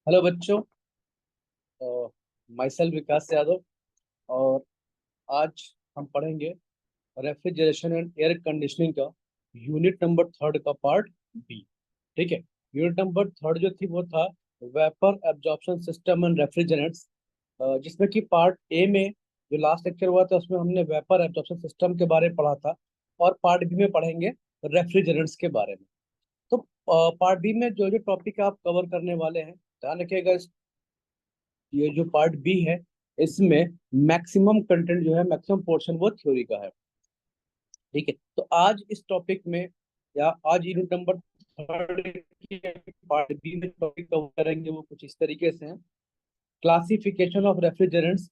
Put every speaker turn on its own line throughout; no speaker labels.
Hello बच्चों। My self विकास यादव। और आज हम पढ़ेंगे रेफ्रिजरेशन एंड एयर कंडीशनिंग का यूनिट नंबर थर्ड का पार्ट बी। ठीक है। यूनिट नंबर थर्ड जो थी वो था vapour absorption system and refrigerants, जिसमें कि पार्ट ए में जो लास्ट लेक्चर हुआ था उसमें हमने वेपर एब्जॉर्प्शन सिस्टम के बारे में पढ़ा था। और पार्ट बी में पढ़ेंगे रेफ्रिजरेंट्स के बारे में। तो पार्ट बी में जो जो टॉपिक आप कवर करने वाले हैं, ध्यान रखिएगा। ये जो पार्ट बी है इसमें मैक्सिमम कंटेंट जो है, मैक्सिमम पोर्शन वो थ्योरी का है। ठीक है। तो आज इस टॉपिक में या आज यूनिट नंबर थर्ड की पार्ट बी में टॉपिक कवर करेंगे वो कुछ इस तरीके से है। Classification of refrigerants,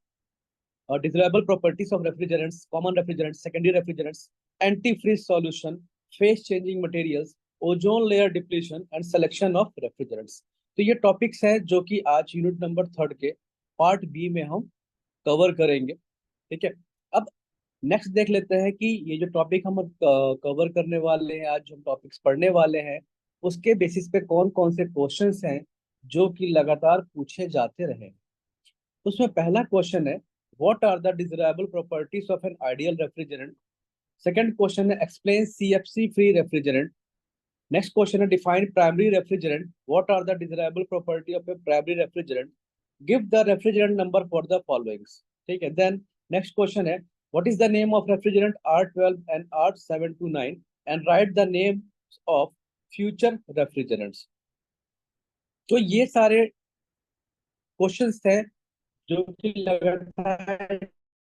desirable properties of refrigerants, common refrigerants, secondary refrigerants, anti freeze solution, phase changing materials, ozone layer depletion and selection of refrigerants. तो ये टॉपिक्स हैं जो कि आज यूनिट नंबर थर्ड के पार्ट बी में हम कवर करेंगे। ठीक है। अब नेक्स्ट देख लेते हैं कि ये जो टॉपिक हम कवर करने वाले हैं, आज जो हम टॉपिक्स पढ़ने वाले हैं, उसके बेसिस पे कौन कौन से क्वेश्चंस हैं जो कि लगातार पूछे जाते रहे। तो उसमें पहला क्वेश्चन है, what are the desirable properties of an ideal refrigerant. Second question है, explain CFC free refrigerant. Next question है, define primary refrigerant, what are the desirable property of a primary refrigerant, give the refrigerant number for the followings. ठीक है। Then next question है, what is the name of refrigerant R12 and R729 and write the name of future refrigerants. तो ये सारे questions थे जो कि लगातार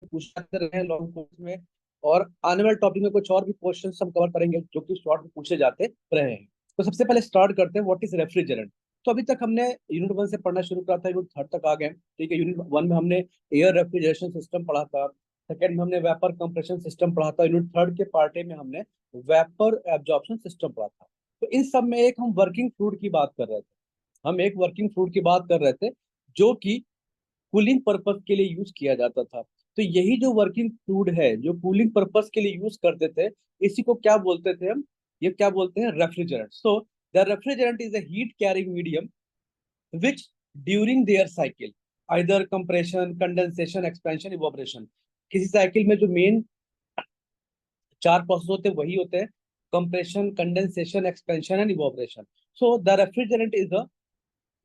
पूछते रहे हैं लॉन्ग कोर्स में। और आने वाले टॉपिक में कुछ और भी क्वेश्चंस हम कवर करेंगे जो कि शॉर्ट में पूछे जाते रहे हैं। तो सबसे पहले स्टार्ट करते हैं, व्हाट इज रेफ्रिजरेंट। तो अभी तक हमने यूनिट वन से पढ़ना शुरू करा था, यूनिट थर्ड तक आ गए। ठीक है। यूनिट वन में हमने एयर रेफ्रिजरेशन सिस्टम पढ़ा था, सेकेंड में हमने वेपर कंप्रेशन सिस्टम पढ़ा था, यूनिट थर्ड के पार्ट ए में हमने वेपर एब्जॉर्प्शन सिस्टम पढ़ा था। तो इन सब में एक हम वर्किंग फ्लूइड की बात कर रहे थे। हम एक वर्किंग फ्लूइड की बात कर रहे थे जो कि कूलिंग पर्पस के लिए यूज किया जाता था। तो यही जो वर्किंग फ्लूइड है जो कूलिंग पर्पस के लिए यूज करते थे, इसी को क्या बोलते थे हम, ये क्या बोलते हैं, refrigerant. So the refrigerant is a heat carrying medium which during their cycle either compression, condensation, expansion, evaporation. किसी साइकिल में जो मेन चार प्रोसेस होते हैं वही होते हैं, compression, condensation, expansion and evaporation. So the refrigerant is a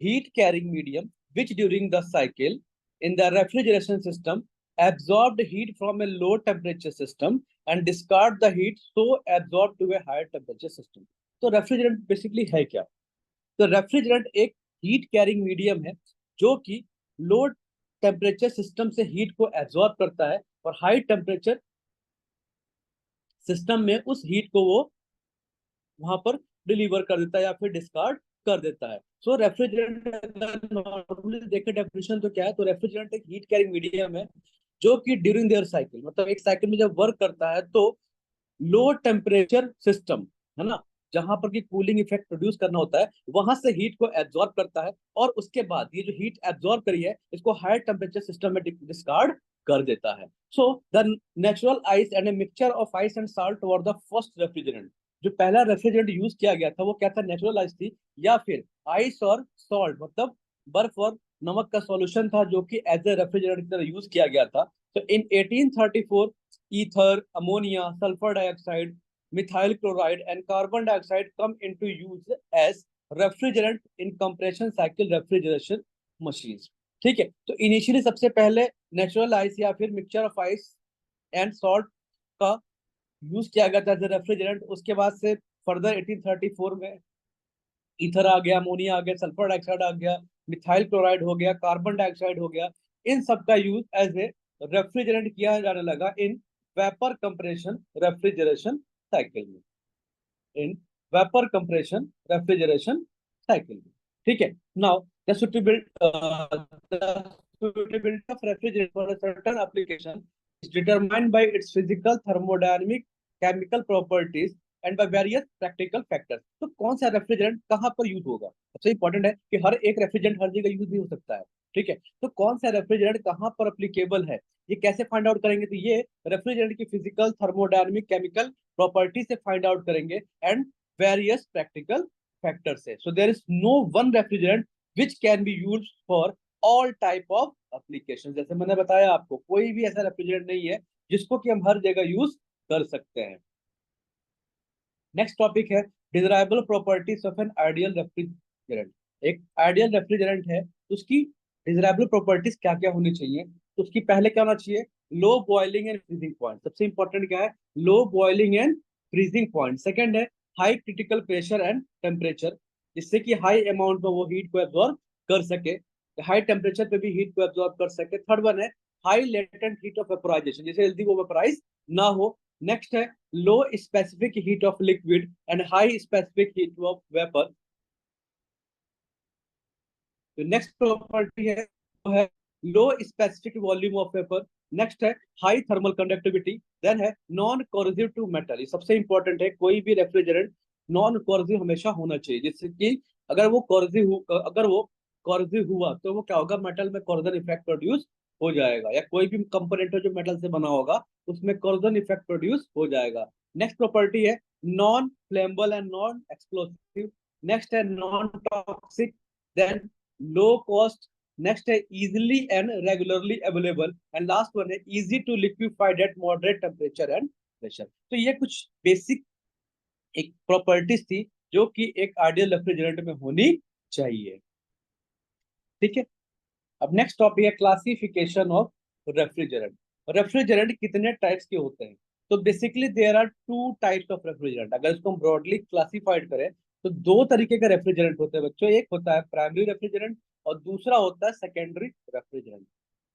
heat carrying medium which during the cycle in the refrigeration system absorbed heat from a low temperature system and discard the heat so absorbed to a higher temperature system। तो refrigerant basically है क्या? तो refrigerant एक heat carrying medium है जो कि low temperature system से heat को एब्जॉर्ब करता है और हाई टेम्परेचर सिस्टम में उस हीट को वो वहां पर डिलीवर कर देता है या फिर डिस्कार्ड कर देता है। सो रेफ्रिजरेंट नॉर्मली देखे डेफिनेशन तो क्या है, तो रेफ्रिजरेंट एक हीट कैरिंग मीडियम है जो कि ड्यूरिंग देयर साइकिल, मतलब एक साइकिल में जब वर्क करता है तो लो टेम्परेचर सिस्टम, है ना, जहां पर की कूलिंग इफेक्ट प्रोड्यूस करना होता है, वहां से हीट को एब्जॉर्ब करता है और उसके बाद ये जो हीट एब्जॉर्ब करी है इसको हायर टेम्परेचर सिस्टम में डिस्कार्ड कर देता है। So the natural ice and a mixture of ice and salt were the first refrigerant. जो पहला रेफ्रिजरेंट यूज किया गया था वो क्या था, नेचुरल आइस थी या फिर आइस और सॉल्ट, मतलब बर्फ और नमक का सॉल्यूशन था जो कि एज ए रेफ्रिजरेंट की तरह यूज किया गया था। तो इन 1834 ether, ammonia, sulfur dioxide, methyl chloride, and carbon dioxide come into use as refrigerant in compression cycle refrigeration machines। ठीक है। तो इनिशियली सबसे पहले नेचुरल आइस या फिर mixture of ice and salt का यूज किया गया था एज रेफ्रिजरेंट। उसके बाद से फर्दर 1834 में ईथर आ गया, अमोनिया आ गया, सल्फर डाइऑक्साइड आ गया, मिथाइल क्लोराइड हो गया, कार्बन डाइऑक्साइड हो गया। इन सब का यूज एज ए रेफ्रिजरेंट किया जाने लगा in vapour compression refrigeration cycle में, in vapour compression refrigeration cycle में। ठीक है। Now the suitability of refrigerant for a certain application is determined by its physical, thermodynamic, chemical properties and by various practical factors. तो कौन सा refrigerant कहाँ पर use होगा, सबसे इंपॉर्टेंट है कि हर एक रेफ्रिजरेंट हर जगह यूज नहीं हो सकता है। ठीक है। तो कौन सा रेफ्रिजरेंट कहाँ पर अप्लीकेबल है, ये कैसे फाइंड आउट करेंगे, तो ये रेफ्रिजरेंट की फिजिकल, थर्मोडायनेमिक, केमिकल प्रॉपर्टी से फाइंड आउट करेंगे एंड वेरियस प्रैक्टिकल फैक्टर से। So there is no one refrigerant which can be use for all type of application. जैसे मैंने बताया आपको, कोई भी ऐसा रेफ्रिजरेंट नहीं है जिसको कि हम हर जगह यूज कर सकते हैं। नेक्स्ट टॉपिक है desirable properties of an ideal refrigerant. एक आइडियल रेफ्रिजरेंट है तो उसकी डिजायरेबल प्रॉपर्टीज क्या क्या होनी चाहिए। तो उसकी पहले क्या होना चाहिए, low boiling and freezing point. सबसे इंपॉर्टेंट क्या है, low boiling and freezing point. Second है high critical pressure and temperature, जिससे कि हाई अमाउंट में वो हीट को एब्जॉर्ब कर सके, हाई टेम्परेचर पे भी हीट को एब्जॉर्ब कर सके। थर्ड वन है high latent heat of vaporisation, जिससे जल्दी वो वेपोराइज ना हो। नेक्स्ट है लो specific heat of liquid and high specific heat of vapour. तो नेक्स्ट प्रॉपर्टी है वो है लो specific volume of vapour. Next है हाई थर्मल कंडक्टिविटी। देन है नॉन कोरोसिव टू मेटल। ये सबसे इंपॉर्टेंट है, कोई भी रेफ्रिजरेंट नॉन कोरोसिव हमेशा होना चाहिए, जिससे कि अगर वो कोरोसिव हुआ तो वो क्या होगा, मेटल में कोरोजन इफेक्ट प्रोड्यूस हो जाएगा, या कोई भी कंपोनेंट हो जो मेटल से बना होगा उसमें कोरोजन इफेक्ट प्रोड्यूस हो जाएगा। नेक्स्ट प्रॉपर्टी है non flammable and non explosive. Next है non toxic. Then low cost. Next है easily and regularly available. And last one है easy to liquefied at moderate temperature and pressure. तो ये कुछ basic एक प्रॉपर्टीज थी जो कि एक आइडियल रेफ्रिजरेंट में होनी चाहिए। ठीक है, अब नेक्स्ट टॉपिक है क्लासिफिकेशन ऑफ रेफ्रिजरेंट। रेफ्रिजरेंट कितने टाइप्स के होते हैं। तो basically there are two types of refrigerant. अगर इसको हम ब्रॉडली क्लासिफाइड करें तो दो तरीके का रेफ्रिजरेंट होते हैं बच्चों। एक होता है प्राइमरी रेफ्रिजरेंट और दूसरा होता है सेकेंडरी रेफ्रिजरेंट।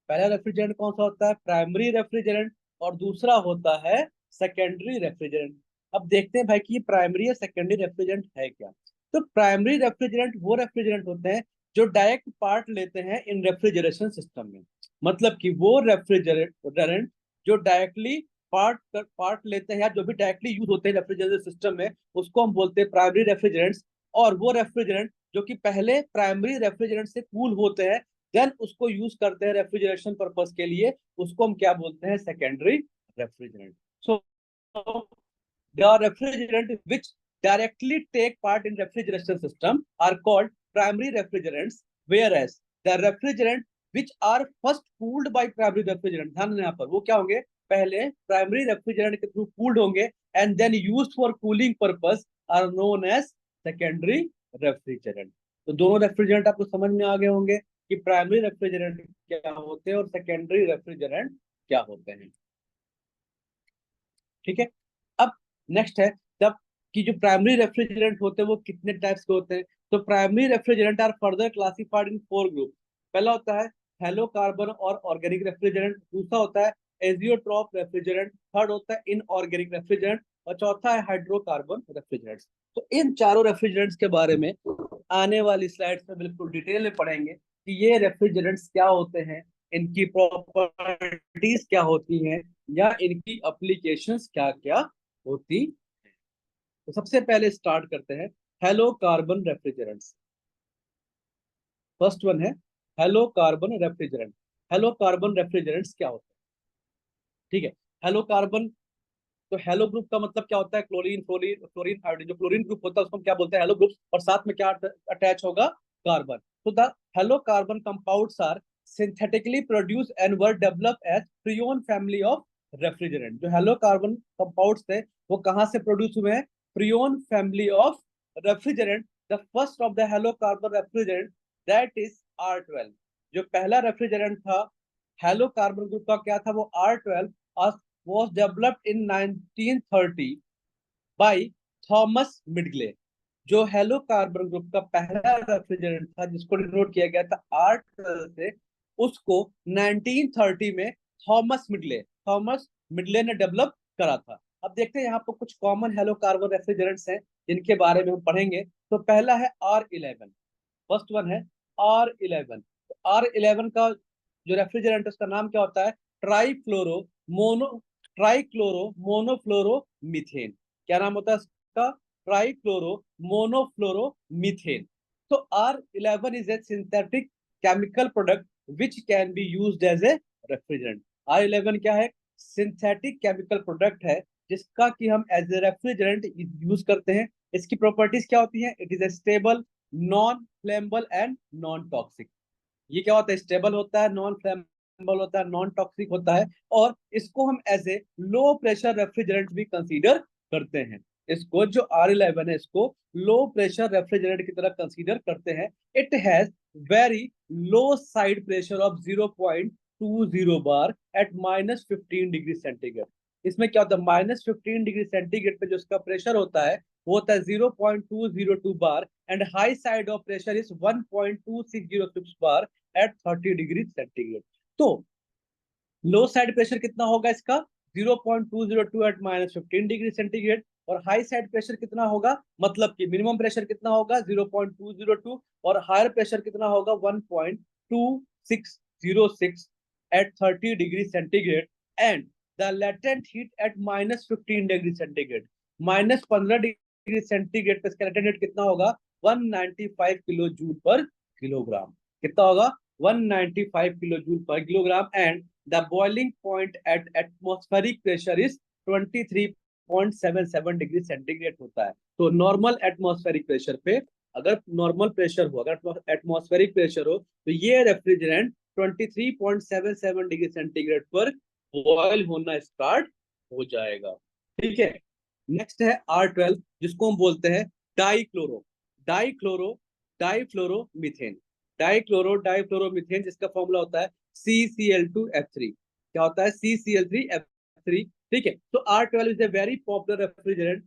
पहला रेफ्रिजरेंट कौन सा होता है, प्राइमरी रेफ्रिजरेंट, और दूसरा होता है सेकेंडरी रेफ्रिजरेंट। अब देखते हैं भाई कि ये प्राइमरी या सेकेंडरी रेफ्रिजरेंट है क्या। तो प्राइमरी रेफ्रिजरेंट वो रेफ्रिजरेंट होते हैं जो डायरेक्ट पार्ट लेते हैं इन रेफ्रिजरेशन सिस्टम में। मतलब कि वो रेफ्रिजरेंट जो डायरेक्टली पार्ट लेते हैं या जो भी डायरेक्टली यूज होते हैं रेफ्रिजरेशन सिस्टम में, उसको हम बोलते हैं प्राइमरी रेफ्रिजरेंट्स। और वो रेफ्रिजरेंट जो कि पहले प्राइमरी रेफ्रिजरेंट से कूल होते हैं, देन उसको यूज करते हैं रेफ्रिजरेशन पर्पस के लिए, उसको हम क्या बोलते हैं, secondary refrigerant. So the refrigerant which directly take part in refrigeration system are called primary refrigerants, whereas the refrigerant which are first cooled by primary refrigerant, ध्यान देना यहाँ पर, वो क्या होंगे, पहले प्राइमरी रेफ्रिजरेंट के थ्रू कूल्ड होंगे and then used for cooling purpose are known as secondary refrigerant. तो दोनों रेफ्रिजरेंट आपको समझ में आ गए होंगे कि प्राइमरी रेफ्रिजरेंट क्या होते हैं और सेकेंडरी रेफ्रिजरेंट क्या होते हैं। ठीक है, अब नेक्स्ट है जब कि जो प्राइमरी रेफ्रिजरेंट होते हैं वो कितने टाइप्स के होते हैं। तो primary refrigerant are further classified in four group. पहला होता है हेलो कार्बन और ऑर्गेनिक रेफ्रिजरेंट, दूसरा होता है एजियोट्रॉप रेफ्रिजरेंट, थर्ड होता है इनऑर्गेनिक रेफ्रिजरेंट, और चौथा है हाइड्रोकार्बन रेफ्रिजरेंट। तो इन चारों रेफ्रिजरेंट्स के बारे में आने वाली स्लाइड्स में बिल्कुल डिटेल में पढ़ेंगे कि ये रेफ्रिजरेंट्स क्या होते हैं, इनकी प्रॉपर्टीज क्या होती हैं, या इनकी एप्लीकेशंस क्या क्या होती। तो सबसे पहले स्टार्ट करते हैं hello carbon refrigerants. First one है hello carbon refrigerant. Halocarbon refrigerants क्या होते हैं, ठीक है। हेलो कार्बन, तो हेलो ग्रुप का मतलब क्या होता है, क्लोरीन फ्लोरीन फ्लोरीन आयोडीन। जो क्लोरीन ग्रुप होता है उसको हम क्या बोलते हैं, हेलो ग्रुप, और साथ में क्या अटैच होगा, कार्बन। तो the halo carbon compounds are synthetically produce and were develop as freon family of refrigerant. जो हेलो कार्बन कंपाउंड्स थे वो कहाँ से प्रोड्यूस हुए हैं, freon family of refrigerant. The first of the halo carbon refrigerant that is R12। जो पहला refrigerant था हेलो कार्बन ग्रुप का क्या था, वो R12 was developed in 1930 by Thomas Midgley. जो हेलो कार्बन ग्रुप का पहला रेफ्रिजरेंट था जिसको डिनोट किया गया था R12 से, उसको 1930 में थॉमस मिडले ने डेवलप करा था। अब देखते हैं यहाँ पर कुछ कॉमन हेलो कार्बन रेफ्रिजरेंट्स हैं जिनके बारे में हम पढ़ेंगे। तो पहला है R11। फर्स्ट वन है R11। तो R11 का जो रेफ्रिजरेंट उसका नाम क्या होता है, ट्राईफ्लोरो मोनो ट्राईक्लोरो मोनोफ्लोरो मीथेन। क्या नाम होता है इसका, ट्राईक्लोरो मोनोफ्लोरो मीथेन। तो R11 is a synthetic chemical product which can be used as a refrigerant. R11 क्या है, सिंथेटिक केमिकल प्रोडक्ट है जिसका कि हम एज ए रेफ्रिजरेंट यूज करते हैं। इसकी प्रॉपर्टीज क्या होती हैं, it is a stable, non flammable and non toxic. ये क्या होता है, स्टेबल होता है, नॉन फ्लेमेबल होता है, नॉन टॉक्सिक होता है, और इसको हम as a low pressure refrigerant भी कंसीडर करते हैं। इसको जो R11 है इसको लो प्रेशर रेफ्रिजरेंट की तरह कंसीडर करते हैं। It has very low side pressure of 0.20 bar at -15 degree centigrade. इसमें क्या होता है, -15 डिग्री सेंटीग्रेड पे जो इसका प्रेशर होता है वो होता है 0.202 bar, and high side of pressure is 1.2606 bar at 30 degree centigrade. तो लो साइड प्रेशर कितना होगा इसका, 0.202 एट -15 डिग्री सेंटीग्रेड, और हाई साइड प्रेशर कितना होगा, मतलब कि मिनिमम प्रेशर कितना होगा 0.202, और हायर प्रेशर कितना होगा 1.2606 at 30 degree centigrade, and the latent heat at -15 degree centigrade, -15 degree centigrade पे इसका लेटेंट हीट कितना होगा 195 किलो जूल पर किलोग्राम। कितना होगा 195 किलो जूल पर kilogram, and the boiling point at atmospheric pressure is 23.77 degree centigrade होता है। तो नॉर्मल एटमॉस्फेरिक प्रेशर पे, अगर नॉर्मल प्रेशर हो, अगर एटमॉस्फेरिक प्रेशर हो, तो ये रेफ्रिजरेंट 23.77 डिग्री सेंटीग्रेड पर बॉयल होना स्टार्ट हो जाएगा। ठीक है, नेक्स्ट है R12, जिसको हम बोलते हैं डाइक्लोरो डाइक्लोरो डाइफ्लोरोमीथेन। डाइफ्लोरोमीथेन, जिसका फॉर्मूला होता है CCl2F3। क्या होता है, CCl3F3। ठीक है, तो R12 is a very popular refrigerant.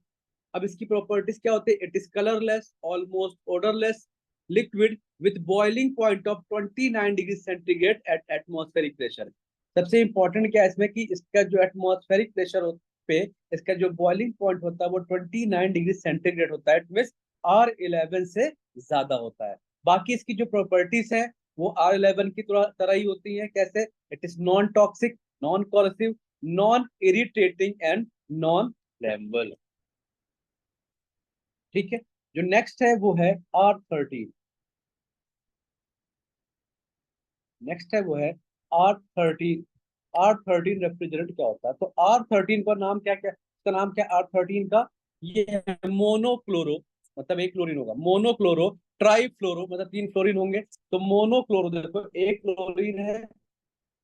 अब इसकी प्रॉपर्टीज क्या होती है, it is colourless, almost odourless, liquid with boiling point of 29 degree centigrade at atmospheric pressure. सबसे इंपॉर्टेंट क्या है इसमें कि इसका जो एटमॉस्फेरिक प्रेशर पे इसका जो बॉइलिंग पॉइंट होता है वो 29 डिग्री सेंटीग्रेड होता है, इट मींस R11 से ज्यादा होता है। बाकी इसकी जो प्रॉपर्टीज है वो R11 की तरह ही होती है। कैसे, it is non toxic, non corrosive, non irritating and non flammable. ठीक है, जो नेक्स्ट है वो है R13। नेक्स्ट है वो है R13। R13 रेफ्रिजरेंट क्या होता है, तो R13 का नाम क्या क्या, इसका नाम क्या R13 का, ये है मोनोक्लोरो, मतलब एक क्लोरीन होगा, मोनोक्लोरो ट्राईफ्लोरो, मतलब तीन फ्लोरीन होंगे। तो मोनोक्लोरो, देखो एक क्लोरीन है,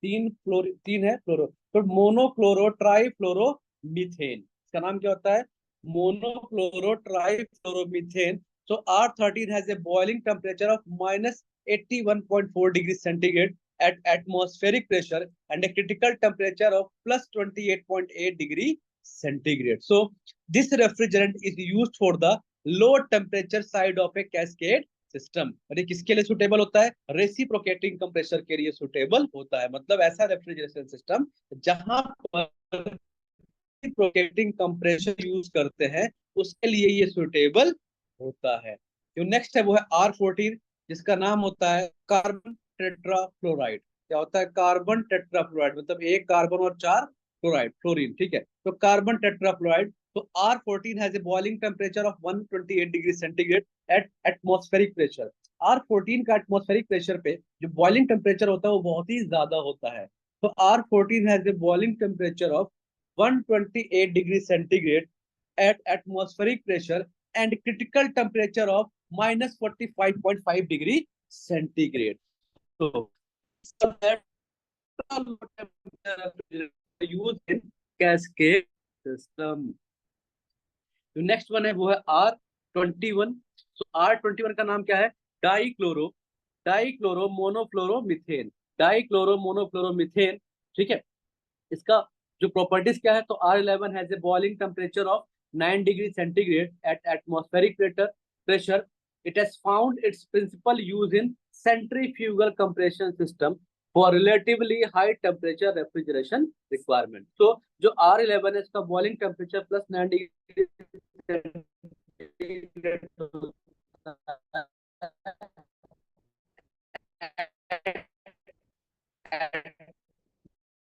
तीन है फ्लोरो, तो मोनोक्लोरो ट्राईफ्लोरो मीथेन, इसका नाम क्या होता है, monochloro trifluoromethane. So R13 has a boiling temperature of -81.4 degree centigrade at atmospheric pressure and a critical temperature of +28.8 degree centigrade. So this refrigerant is used for the low temperature side of a cascade system. और ये किसके लिए suitable होता है, reciprocating compressor के लिए suitable होता है। मतलब ऐसा रेफ्रिजरेशन सिस्टम जहां पर रेसिप्रोकेटिंग कंप्रेसर यूज करते हैं उसके लिए ये सुटेबल होता है। जो नेक्स्ट है वो है R14, जिसका नाम होता है कार्बन टेट्राफ्लोराइड। क्या होता है, कार्बन टेट्राफ्लोराइड, मतलब एक कार्बन और चार फ्लोराइड, फ्लोरीन। ठीक है, तो कार्बन टेट्राफ्लोराइड। तो R14 has a boiling temperature of 128 degree centigrade at atmospheric pressure. R14 का एटमॉस्फेरिक प्रेशर पे जो बॉइलिंग टेम्परेचर होता है वो बहुत ही ज्यादा होता है। तो R14 has a boiling temperature of 128 degree centigrade at atmospheric pressure and critical temperature of -45.5 degree centigrade. So, used in cascade system. जो नेक्स्ट वन है वो है R21। तो R21 का नाम क्या है, डाइक्लोरो मोनोफ्लोरोमीथेन। ठीक है, इसका जो प्रॉपर्टीज क्या है, तो R11 has a boiling temperature of 9 degree centigrade at atmospheric pressure. It has found it's principal use in centrifugal compression system for relatively high temperature refrigeration requirement. तो जो R11 है इसका boiling temperature +9 degree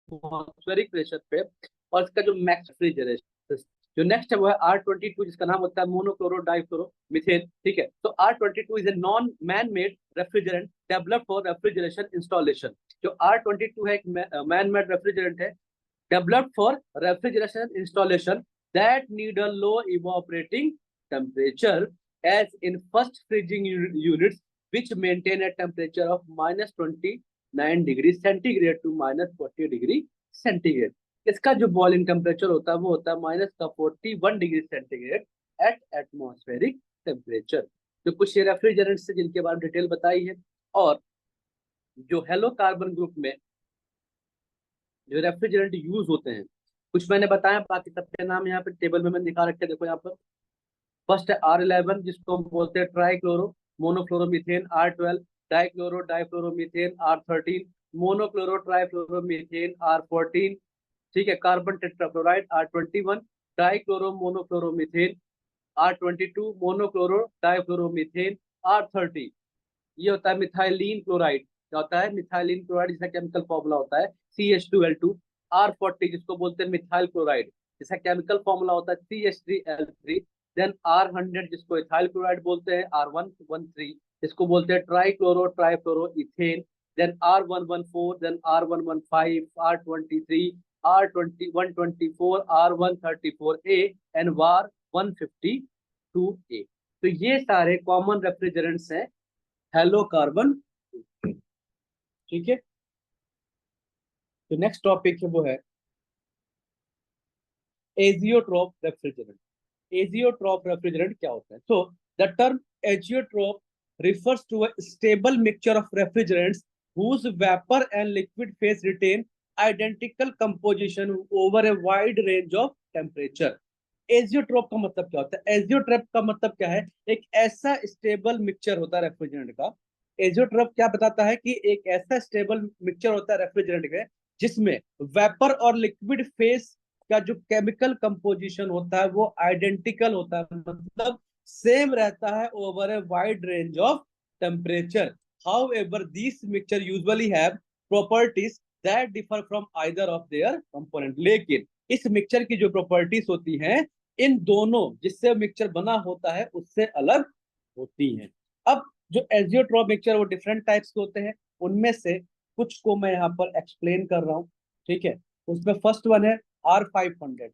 atmospheric pressure पे, और इसका जो max refrigeration. जो next है वो है R22, जिसका नाम होता है मोनोक्लोरो डाइफ्लोरो मीथेन। ठीक है, तो R22 is a non man made refrigerant developed for refrigeration installation. जो R22 है एक मैन मेड रेफ्रिजरेंट है developed for refrigeration installation that need a low evaporating temperature as in first freezing units which maintain a temperature of -29 degree centigrade to -40 degree centigrade. इसका जो boiling temperature होता है वो होता है -41 degree centigrade at atmospheric temperature. तो कुछ ये रेफ्रिजरेंट्स से जिनके बारे में डिटेल बताई है। और जो हेलो कार्बन ग्रुप में जो रेफ्रिजरेंट यूज होते हैं कुछ मैंने बताया, बाकी सबके नाम यहाँ पे टेबल में मैंने दिखा रखे, देखो यहाँ पर। फर्स्ट है R11 जिसको हम बोलते हैं trichloro monochloromethane, R12 dichloro difluoromethane, R13 monochloro trifluoromethane, R14 ठीक है carbon tetrachloride, R21 dichloro monochloromethane, R22 monochloro difluoromethane, R30 ये होता है मिथाइलिन क्लोराइड। क्या होता है? मिथाइलिन क्लोराइड जिसका केमिकल फॉर्मूला होता है CH2L2। R40 जिसको बोलते हैं मिथाइल क्लोराइड, जिसका केमिकल फॉर्मूला होता है CH3L3। देन R100 जिसको इथाइल क्लोराइड बोलते हैं, R113 जिसको बोलते हैं trichloro trifluoro ethane. Then R114, then R115, R23, R124, R134A and R152A। तो ये सारे कॉमन रेफ्रिजरेंट्स हैं हेलो कार्बन। ठीक है, तो नेक्स्ट टॉपिक है वो है एजियोट्रोप रेफ्रिजरेंट। एजियोट्रोप रेफ्रिजरेंट क्या होता है? So the term azeotrope refers to a stable mixture of refrigerants whose vapor and liquid phase retain identical composition over a wide range of temperature। Azeotrope का मतलब क्या होता है? एजियोट्रोप का मतलब क्या है? एक ऐसा स्टेबल मिक्सचर होता है रेफ्रिजरेंट का। एजियोट्रोप क्या बताता है कि एक ऐसा स्टेबल मिक्सचर होता है रेफ्रिजरेंट का जिसमें वेपर और लिक्विड फेस का जो केमिकल कंपोजिशन होता है वो आइडेंटिकल होता है, मतलब सेम रहता है over a wide range of temperature. However this mixture usually have properties that differ from either of their component. लेकिन इस मिक्सचर की जो प्रॉपर्टीज होती हैं इन दोनों जिससे मिक्सचर बना होता है उससे अलग होती हैं। अब जो एजियोट्रॉप मिक्सचर वो डिफरेंट टाइप्स के होते हैं, उनमें से कुछ को मैं यहाँ पर एक्सप्लेन कर रहा हूँ। ठीक है, उसमें फर्स्ट वन है R500।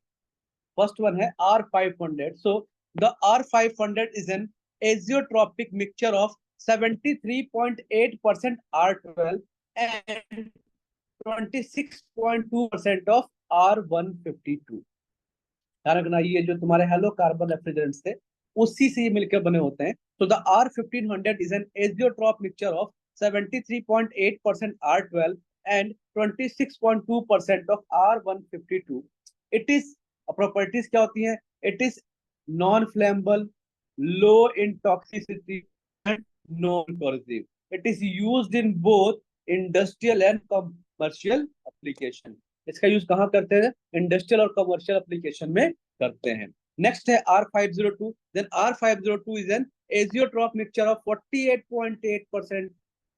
फर्स्ट वन है R500। So the R500 is an azeotropic mixture of 73.8% R12 and 26.2% of R152। ध्यान रखना ये जो तुम्हारे हेलो कार्बन रेफ्रिजरेंट्स थे उसी से ये मिलकर बने होते हैं। तो the R1500 is an azeotrope mixture of 73.8% R12 and 26.2% of R152। It is properties क्या होती हैं? It is non flammable, low in toxicity and non corrosive। It is used in both industrial and commercial application. इसका use कहाँ करते हैं? Industrial और commercial application में करते हैं। नेक्स्ट है R502। Then R502 is an azeotrope mixture of 48.8%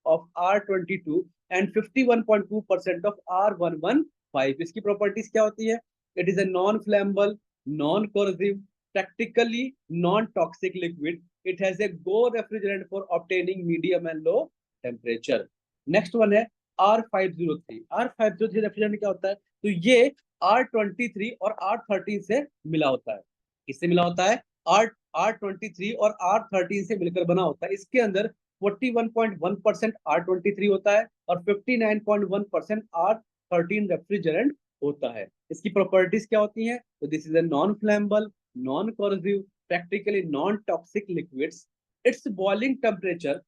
of R22 and 51.2% of R115। इसकी प्रॉपर्टीज क्या होती है? It is a non flammable, non corrosive, practically non-toxic liquid। It has a go refrigerant for obtaining medium and low temperature। Next one है R503। R503 refrigerant क्या होता है? तो ये R23 और R13 से मिला होता है। किससे मिला होता है? R23 और R13 से मिलकर बना होता है। इसके अंदर 41.1% R23 होता है और 59.1% R13 रेफ्रिजरेंट होता है। इसकी प्रॉपर्टीज क्या होती हैं? तो this is a non flammable, non corrosive, practically non-toxic liquids। Its boiling temperature,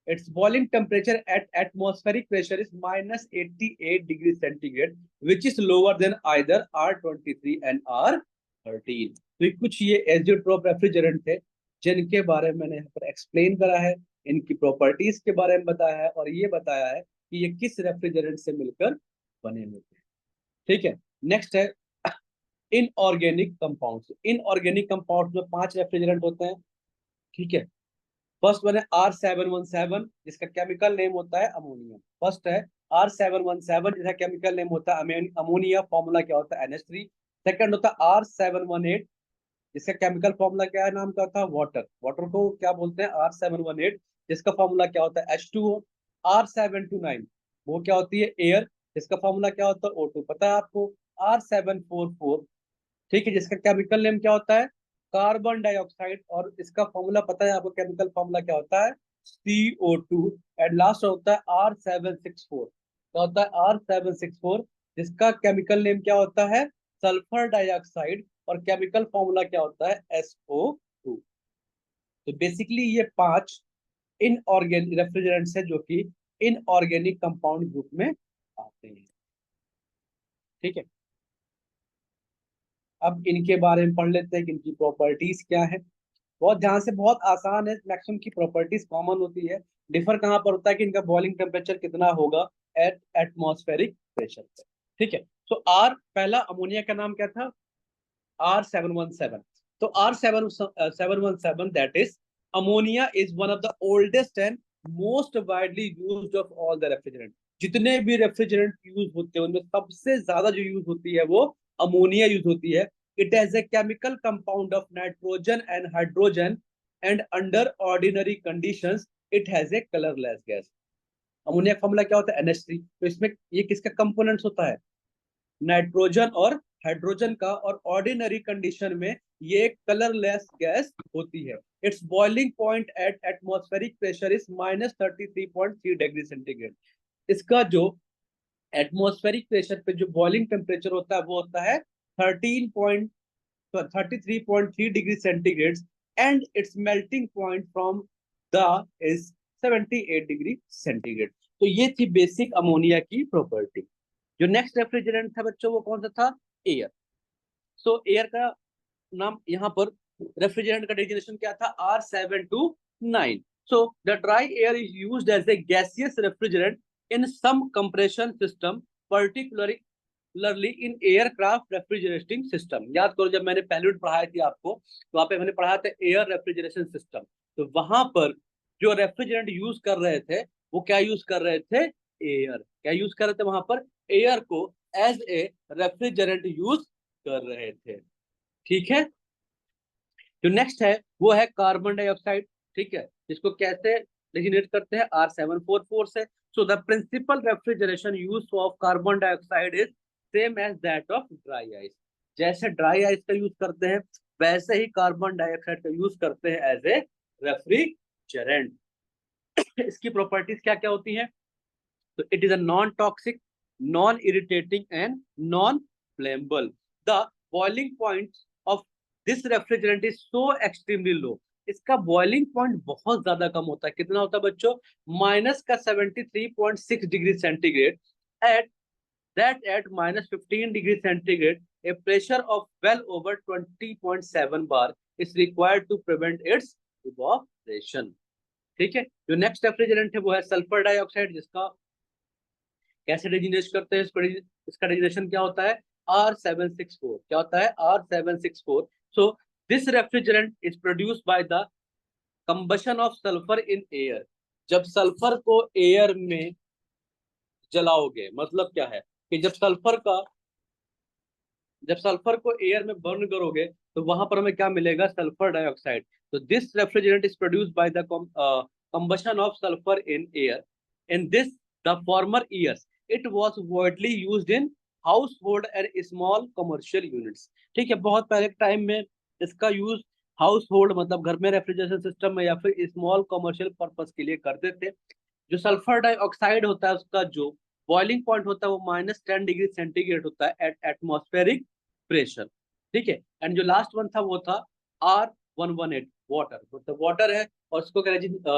its boiling temperature at atmospheric pressure is -88 degrees centigrade, which is lower than either R23 and R13। तो कुछ ये azeotrope refrigerant थे जिनके बारे में मैंने यहाँ पर एक्सप्लेन करा है, इनकी प्रॉपर्टीज के बारे में बताया है और ये बताया है कि ये किस रेफ्रिजरेंट से मिलकर बने हुए थे। ठीक है, नेक्स्ट है इनऑर्गेनिक कंपाउंड्स। इनऑर्गेनिक कंपाउंड्स में 5 रेफ्रिजरेंट होते हैं। ठीक है, फर्स्ट वन है R717 जिसका केमिकल नेम होता है अमोनिया। फर्स्ट है R717 जिसका केमिकल नेम होता है अमोनिया, फॉर्मूला क्या होता है NH3। सेकंड होता है R718 जिसका केमिकल फॉर्मूला क्या है, नाम क्या होता है वाटर। वाटर को क्या बोलते हैं? R718 जिसका फॉर्मूला क्या होता है H2O। R729 वो क्या होती है एयर, जिसका फॉर्मूला क्या होता है O2, पता है आपको। R744 ठीक है, जिसका केमिकल नेम क्या होता है कार्बन डाइऑक्साइड, और इसका फॉर्मूला पता है आपको, केमिकल फॉर्मूला क्या होता है, CO2, एंड लास्ट होता है R764। क्या होता है, R764, जिसका केमिकल नेम क्या होता है, सल्फर डाइऑक्साइड, और केमिकल फॉर्मूला क्या होता है, SO2। तो बेसिकली ये 5 इनऑर्गेनिक रेफ्रिजरेंट्स है जो कि इनऑर्गेनिक कंपाउंड ग्रुप में आते हैं। ठीक है, अब इनके बारे में पढ़ लेते हैं कि इनकी प्रॉपर्टीज क्या है। बहुत ध्यान से, बहुत आसान है, मैक्सिमम की प्रॉपर्टीज कॉमन होती है। डिफर कहाँ पर होता है कि इनका बॉइलिंग टेम्परेचर कितना होगा एट एटमॉस्फेरिक प्रेशर पे। ठीक है, तो आर, पहला अमोनिया का नाम क्या था, R717। तो R717, that is ammonia, is one of the oldest and most widely used of all the refrigerant. जितने भी रेफ्रिजरेंट यूज होते हैं उनमें सबसे ज्यादा जो यूज होती है वो अमोनिया यूज होती है। It has a chemical compound of nitrogen and hydrogen, and under ordinary conditions it has a colourless gas. Ammonia का फॉर्मूला क्या होता है, NH3। तो इसमें ये किसका कंपोनेंट्स होता है, नाइट्रोजन और हाइड्रोजन का, और ऑर्डिनरी कंडीशन में ये कलरलेस गैस होती है। It's boiling point at atmospheric pressure is -33.3 degree centigrade. इसका जो एटमॉस्फेरिक प्रेशर पे जो बॉइलिंग टेम्परेचर होता है वो होता है 33.3 degree centigrade, and it's melting point from the is 78 degree centigrade. तो ये थी बेसिक अमोनिया की प्रॉपर्टी। जो नेक्स्ट रेफ्रिजरेंट था बच्चों वो कौन सा था, एयर। सो एयर का नाम यहाँ पर, रेफ्रिजरेंट का डेफिनेशन क्या था, R729। So the dry air is used as a gaseous refrigerant in some compression system, particularly in aircraft refrigerating system. याद करो जब मैंने पहले पढ़ाई थी आपको, तो वहां पे मैंने पढ़ा था एयर रेफ्रिजरेशन सिस्टम। तो वहां पर जो रेफ्रिजरेंट यूज कर रहे थे वो क्या यूज कर रहे थे, एयर। क्या यूज कर रहे थे वहां पर, एयर को एज ए रेफ्रिजरेंट यूज कर रहे थे। ठीक है, जो नेक्स्ट है वो है कार्बन डाइऑक्साइड। ठीक है, इसको कैसे डेजिनेट करते हैं, R744 से। So the principal refrigeration use of carbon dioxide is same as that of dry ice. जैसे ड्राई आइस का यूज करते हैं वैसे ही कार्बन डाइऑक्साइड का यूज करते हैं एज ए रेफ्रिजरेंट। इसकी प्रॉपर्टीज क्या क्या होती हैं, तो it is a non toxic, non irritating and non flammable. The boiling point of this refrigerant is so extremely low. इसका बॉइलिंग पॉइंट बहुत ज्यादा कम होता है। कितना होता है बच्चों, -73.6 degree centigrade. At that at -15 degree centigrade a pressure of well over 20.7 bar is required to prevent its evaporation। ठीक है, जो नेक्स्ट रेफ्रिजरेंट है वो है सल्फर डाइऑक्साइड, जिसका कैसे डेजिनेट करते हैं, इसका डेजिनेशन क्या होता है, R764। क्या होता है, R764। So this refrigerant is produced by the combustion of sulphur in air. जब सल्फर को एयर में जलाओगे, मतलब क्या है कि जब सल्फर को एयर में बर्न करोगे तो वहां पर हमें क्या मिलेगा, सल्फर डाइऑक्साइड। तो this refrigerant is produced by the combustion of sulfur in air। In this, the former years, it was widely used in household and small commercial units। ठीक है, बहुत पहले टाइम में इसका यूज हाउस होल्ड मतलब घर में रेफ्रिजरेशन सिस्टम में या फिर स्मॉल कमर्शियल पर्पस के लिए करते थे। जो सल्फर डाइऑक्साइड होता है उसका जो बॉइलिंग पॉइंट होता है वो -10 डिग्री सेंटीग्रेड होता है एट एटमॉस्फेरिक प्रेशर। ठीक है, एंड जो लास्ट वन था वो था R118, वाटर। तो वाटर है, और इसको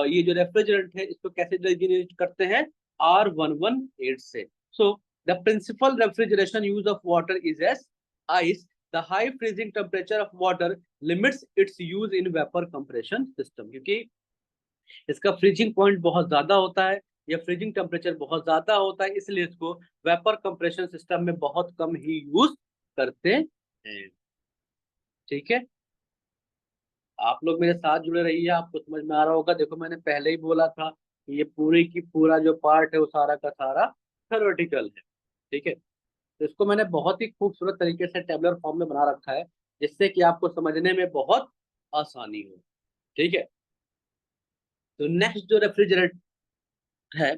ये जो रेफ्रिजरेंट है इसको कैसे डेजिग्नेट करते हैं, R118 से। So the principal refrigeration use of water is as ice. The high freezing temperature of water limits its use in vapour compression system. क्योंकि इसका फ्रीजिंग पॉइंट बहुत ज्यादा होता है या फ्रीजिंग टेम्परेचर बहुत ज्यादा होता है, इसलिए इसको वेपर कंप्रेशन सिस्टम में बहुत कम ही यूज करते हैं। ठीक है, आप लोग मेरे साथ जुड़े रहिए, आपको समझ में आ रहा होगा। देखो मैंने पहले ही बोला था कि ये पूरी की पूरा जो पार्ट है वो सारा का सारा थ्योरेटिकल है। ठीक है, तो इसको मैंने बहुत ही खूबसूरत तरीके से टेबलर फॉर्म में बना रखा है जिससे कि आपको समझने में बहुत आसानी हो। ठीक है, तो नेक्स्ट जो रेफ्रिजरेंट है,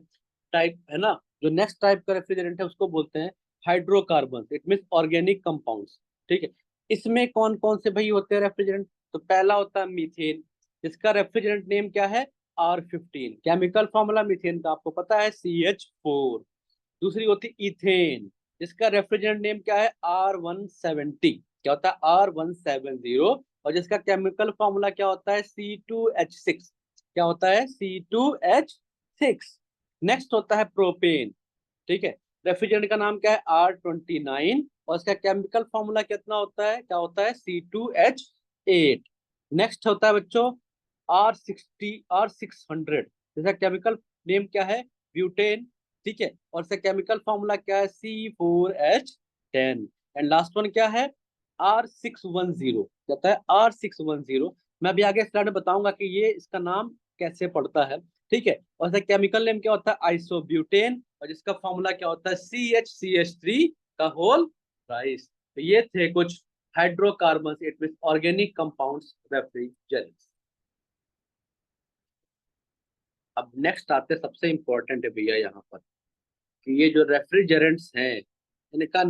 टाइप है ना, जो नेक्स्ट टाइप का रेफ्रिजरेंट है उसको बोलते हैं hydrocarbon. It mean organic compounds. ठीक है, इसमें कौन कौन से भाई होते हैं रेफ्रिजरेंट? तो पहला होता है मीथेन, जिसका रेफ्रिजरेंट नेम क्या है? R15। केमिकल फॉर्मूला मीथेन का आपको पता है, CH4। दूसरी होती है इथेन, जिसका रेफ्रिजरेंट नेम क्या है? R170। क्या होता है? R170। और जिसका केमिकल फॉर्मूला क्या होता है? C2H6। क्या होता है? C2H6। नेक्स्ट होता है प्रोपेन। ठीक है, रेफ्रिजरेंट का नाम क्या है? R29। और इसका केमिकल फॉर्मूला कितना होता है? क्या होता है? C2H8। नेक्स्ट होता है बच्चों R600। जिसका केमिकल नेम क्या है? ब्यूटेन। ठीक है, और इसका केमिकल फॉर्मूला क्या है? C4H10। एंड लास्ट वन क्या है? R610। कहता है R610। मैं अभी आगे स्लाइड में बताऊंगा कि ये इसका नाम कैसे पड़ता है। ठीक है, और इसका केमिकल नेम क्या होता है? आइसोब्यूटेन। और जिसका फॉर्मूला क्या होता है? CH3 का होल राइस। तो ये थे कुछ hydrocarbon, it mean organic compounds, refrigerants. अब नेक्स्ट आते सबसे इंपॉर्टेंट है भैया यहाँ पर, कि ये जो रेफ्रिजरेंट्स हैं इनका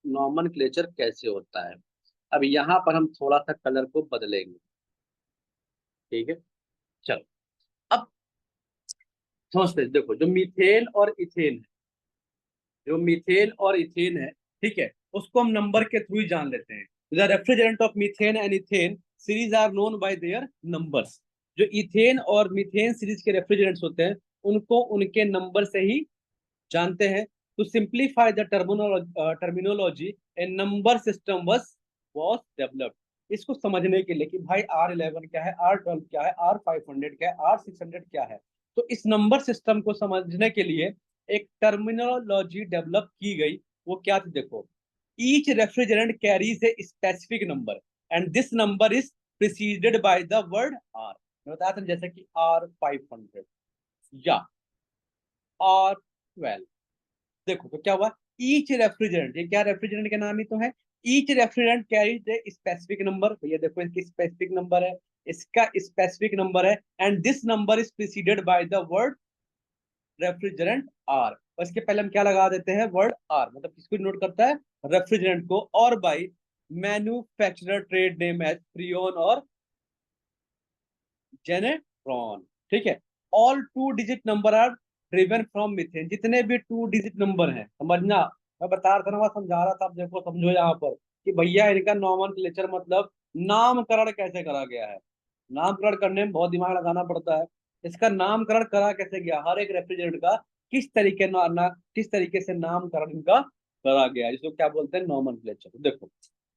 नॉमनक्लेचर कैसे होता है। अब यहाँ पर हम थोड़ा सा कलर को बदलेंगे। ठीक है, चलो। अब समझते देखो, जो मीथेन और इथेन है, जो मीथेन और इथेन है, ठीक है, उसको हम नंबर के थ्रू ही जान लेते हैं। The refrigerant of methane and ethane series are known by their numbers. जो इथेन और मीथेन सीरीज के रेफ्रिजरेंट्स होते हैं उनको उनके नंबर से ही जानते हैं। To simplify the terminology, a number system was developed. इसको समझने के लिए कि भाई R11 क्या है, R12 क्या है, R500 क्या है, R600 क्या है, तो इस नंबर सिस्टम को समझने के लिए एक टर्मिनोलॉजी डेवलप की गई। वो क्या थी देखो, each refrigerant carries a specific number and this number is preceded by the word R. मैं बताया था जैसे कि R500 या R12। देखो तो क्या हुआ, ईच रेफ्रिजरेंट, ये क्या रेफ्रिजरेंट के नाम ही तो है। Each refrigerant carries a specific number, भैया देखो इसकी स्पेसिफिक नंबर है, इसका स्पेसिफिक नंबर है, and this number is preceded by the word refrigerant R. और इसके पहले हम क्या लगा देते हैं? वर्ड आर, मतलब किसको नोट करता है? रेफ्रिजरेंट को। और by manufacturer trade name as freon और जेनेट्रॉन। ठीक है, all 2 digit number are driven from methane. जितने भी 2 डिजिट नंबर हैं, समझना, मैं बता रहा था ना, मैं समझा रहा था, आप देखो समझो यहाँ पर कि भैया इनका नॉमेनक्लेचर मतलब नामकरण कैसे करा गया है। नामकरण करने में बहुत दिमाग लगाना पड़ता है। इसका नामकरण करा कैसे गया, हर एक रेफ्रिजरेंट का किस तरीके से नामकरण इनका करा गया है, जिसको क्या बोलते हैं? नॉमेनक्लेचर। देखो,